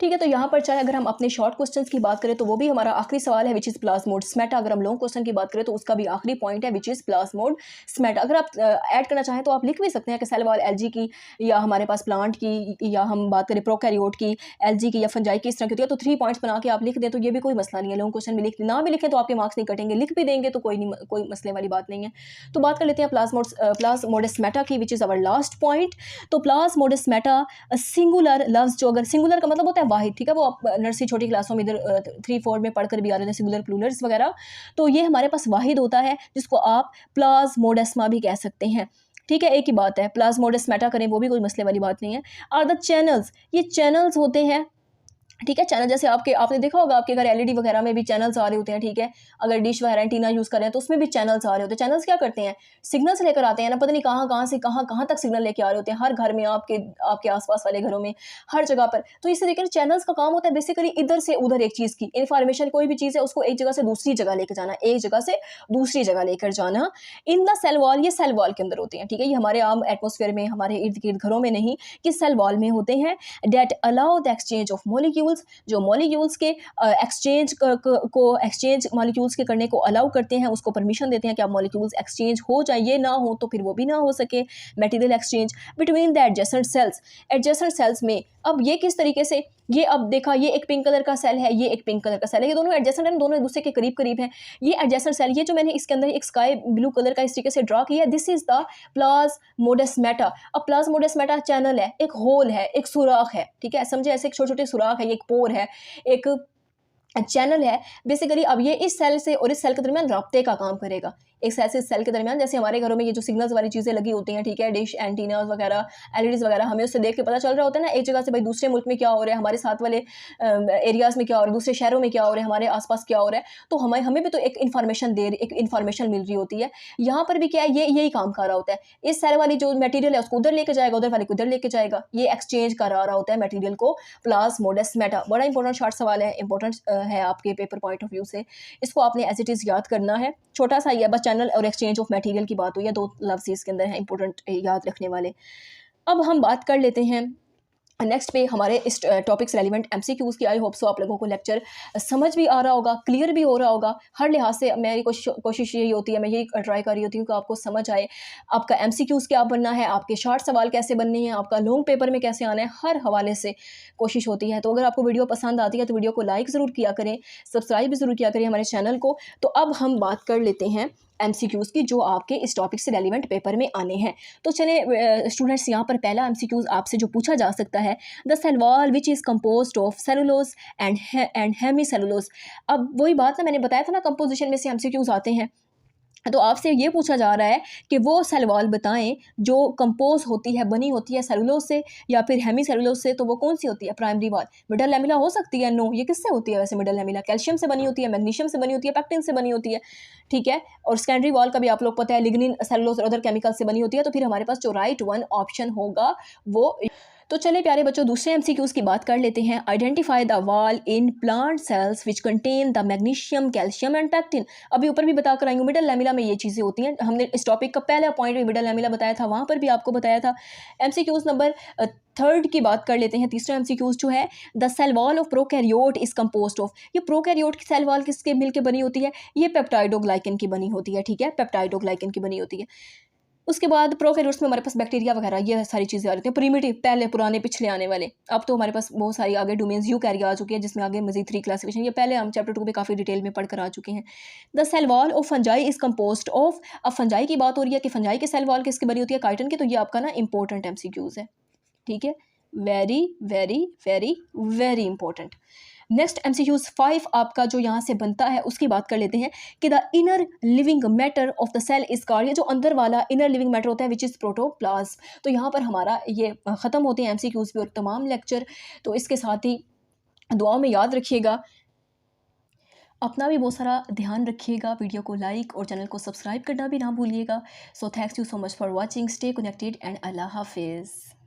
ठीक है। तो यहाँ पर चाहे अगर हम अपने शॉर्ट क्वेश्चंस की बात करें तो वो भी हमारा आखिरी सवाल है, विच इज़ प्लाज्मोडेस्माटा। अगर हम लॉन्ग क्वेश्चन की बात करें तो उसका भी आखिरी पॉइंट है, विच इज़ प्लाज्मोडेस्माटा। अगर आप ऐड करना चाहें तो आप लिख भी सकते हैं कि सेल वॉल एलजी की, या हमारे पास प्लांट की, या हम बात करें प्रोकैरियोट की, एलजी की या फंजाई की, इस तरह की होती है। तो 3 पॉइंट्स बना के आप लिख दें तो ये भी कोई मसला नहीं है। लॉन्ग क्वेश्चन में लिख ना भी लिखें तो आपके मार्क्स नहीं कटेंगे, लिख भी देंगे तो कोई मसले वाली बात नहीं है। तो बात कर लेते हैं प्लाज्मोडेस्माटा की, which is our last point. तो प्लाज्मोडेस्माटा सिंगुलर लफ्ज़, जो अगर सिंगुलर का मतलब होता है वाहिद, ठीक है, वो आप नर्सरी छोटी क्लासों में इधर 3-4 में पढ़कर भी आ रहे हैं सिंगुलर प्लूरल्स वगैरह। तो ये हमारे पास वाहिद होता है जिसको आप प्लाज्मोडेस्मा भी कह सकते हैं, ठीक है। एक ही बात है, प्लाज्मोडेस्माटा करें वो भी कोई मसले वाली बात नहीं है। आर द चैनल्स, ये चैनल्स होते हैं, ठीक है। चैनल जैसे आपने देखा होगा आपके घर एलईडी वगैरह में भी चैनल्स आ रहे होते हैं, ठीक है। अगर डिश वगैरह एंटीना यूज़ कर रहे हैं तो उसमें भी चैनल्स आ रहे होते हैं। चैनल्स क्या करते हैं? सिग्नल्स लेकर आते हैं ना, पता नहीं कहाँ से कहाँ तक सिग्नल लेके आ रहे होते हैं, हर घर में, आपके आसपास वाले घरों में, हर जगह पर। तो इसी तरीके से चैनल्स का काम होता है बेसिकली इधर से उधर एक चीज़ की इन्फॉर्मेशन, कोई भी चीज़ है उसको एक जगह से दूसरी जगह लेकर जाना, एक जगह से दूसरी जगह लेकर जाना। इन द सेल वॉल, ये सेल वॉल के अंदर होते हैं, ठीक है। ये हमारे आम एटमोसफेयर में, हमारे इर्द गिर्द घरों में नहीं, कि सेल वॉल में होते हैं। That allow the exchange of molecules, जो मॉलिक्यूल्स के एक्सचेंज मॉलिक्यूल्स के करने को अलाउ करते हैं, उसको परमिशन देते हैं कि आप मॉलिक्यूल्स एक्सचेंज हो जाए, ये ना हो तो फिर वो भी ना हो सके। Material exchange between the adjacent sales, adjacent sales में। अब ये किस तरीके से, ये अब देखा, ये एक पिंक कलर का सेल है, ये एक पिंक कलर का सेल है, ये दोनों एडजेसेंट हैं, दोनों एक दूसरे के करीब करीब हैं। ये एडजेसेंट सेल, ये जो मैंने इसके अंदर एक स्काई ब्लू कलर का इस तरीके से ड्रा किया है, दिस इज द प्लाज्मोडेस्माटा। अब प्लाज्मोडेस्माटा चैनल है, एक होल है, एक सुराख है, ठीक है, समझे, ऐसे एक छोटे छोटे सुराख है, ये एक पोर है, एक चैनल है बेसिकली। अब ये इस सेल से और इस सेल के दरमियान राब्ते का काम करेगा, एक सेल से इस सेल के दरमियान। जैसे हमारे घरों में ये जो सिग्नल्स वाली चीज़ें लगी होती हैं, ठीक है, डिश एंटीनास वगैरह, एलईडीज़ वगैरह, हमें उससे देख के पता चल रहा होता है ना एक जगह से भाई दूसरे मुल्क में क्या हो रहा है, हमारे साथ वाले एरियाज़ में क्या हो रहा है, दूसरे शहरों में क्या हो रहा है, हमारे आसपास क्या हो रहा है। तो हमें भी तो एक इन्फॉर्मेशन मिल रही होती है। यहाँ पर भी क्या है, ये यही काम कर रहा होता है। इस सेल वाली जो मटेरियल है उसको उधर लेके जाएगा, उधर वाले को उधर लेके जाएगा, ये एक्सचेंज करा रहा होता है मटेरियल को। प्लाज्मोडेस्माटा बड़ा इंपॉर्टेंट शॉर्ट सवाल है, इंपॉर्टेंट है आपके पेपर पॉइंट ऑफ व्यू से। इसको आपने एज इट इज़ याद करना है, छोटा सा ही है बस, चैनल और एक्सचेंज ऑफ मटेरियल की बात हुई है, 2 लफ्ज़ इसके अंदर हैं इंपॉर्टेंट याद रखने वाले। अब हम बात कर लेते हैं नेक्स्ट पे हमारे इस टॉपिक से रेलिवेंट एमसीक्यूज़ की। आई होप सो आप लोगों को लेक्चर समझ भी आ रहा होगा, क्लियर भी हो रहा होगा। हर लिहाज से मेरी कोशिश यही होती है, मैं यही ट्राई कर रही होती हूँ कि आपको समझ आए, आपका एमसीक्यूज़ क्या बनना है, आपके शॉर्ट सवाल कैसे बनने हैं, आपका लॉन्ग पेपर में कैसे आना है, हर हवाले से कोशिश होती है। तो अगर आपको वीडियो पसंद आती है तो वीडियो को लाइक ज़रूर किया करें, सब्सक्राइब भी ज़रूर किया करें हमारे चैनल को। तो अब हम बात कर लेते हैं एमसीक्यूज़ की जो आपके इस टॉपिक से रेलिवेंट पेपर में आने हैं। तो चलिए स्टूडेंट्स, यहाँ पर पहला एमसीक्यूज़ आपसे जो पूछा जा सकता है, the cell wall which is composed of cellulose and hemicellulose. अब वही बात ना, मैंने बताया था ना, कंपोजिशन में से एमसीक्यूज़ आते हैं। तो आपसे ये पूछा जा रहा है कि वो सेल वॉल बताएं जो कंपोज होती है, बनी होती है सेलुलोज से या फिर हेमी सेलुलोज से, तो वो कौन सी होती है? Primary wall. मिडल लैमेला हो सकती है? नो। ये किससे होती है वैसे मिडल लैमेला? कैल्शियम से बनी होती है, मैग्नीशियम से बनी होती है, पैक्टिन से बनी होती है, ठीक है। और सेकेंडरी वॉल का भी आप लोग पता है लिग्निन, सेलुलोज और अदर केमिकल से बनी होती है। तो फिर हमारे पास जो राइट वन ऑप्शन होगा वो। तो चले प्यारे बच्चों, दूसरे एमसीक्यूज की बात कर लेते हैं। Identify the wall in plant cells which contain the magnesium, calcium and pectin. अभी ऊपर भी बता कर आई हूँ, मिडल लैमेला में ये चीज़ें होती हैं। हमने इस टॉपिक का पहला पॉइंट भी मिडल लैमेला बताया था, वहाँ पर भी आपको बताया था। एमसीक्यूज नंबर थर्ड की बात कर लेते हैं। तीसरा एमसीक्यूज जो है, the cell wall of prokaryote is composed of. ये प्रोकैरियोट की सेल वॉल किसके मिलकर बनी होती है? ये पेप्टाइडोग्लाइकन की बनी होती है, ठीक है, पेप्टाइडोग्लाइकन की बनी होती है। उसके बाद प्रोकैरियोट्स में हमारे पास बैक्टीरिया वगैरह ये सारी चीज़ें आ रही हैं। प्रीमिटिव, पहले पुराने पिछले आने वाले। अब तो हमारे पास बहुत सारी आगे डोमेन्स यूकैरिया आ चुकी है, जिसमें आगे मजीद 3 क्लासिफिकेशन, ये पहले हम चैप्टर 2 में काफ़ी डिटेल में पढ़कर आ चुके हैं। The cell wall of fungi is composed of. अब फंजाई की बात हो रही है कि फंजाई की सेल वॉल किसकी बनी होती है? काइटन की। तो ये आपका ना इंपॉर्टेंट एमसीक्यूज है, ठीक है, very very very very important. Next MCQs 5 आपका जो यहाँ से बनता है उसकी बात कर लेते हैं कि the inner living matter of the cell is called. ये जो अंदर वाला इनर लिविंग मैटर होता है विच इज़ प्रोटोप्लाज्म। तो यहाँ पर हमारा ये ख़त्म होते हैं एमसीक्यूज भी और तमाम लेक्चर। तो इसके साथ ही दुआओं में याद रखिएगा, अपना भी बहुत सारा ध्यान रखिएगा, वीडियो को लाइक और चैनल को सब्सक्राइब करना भी ना भूलिएगा। So thanks you so much for watching, stay connected and अल्लाह हाफिज़।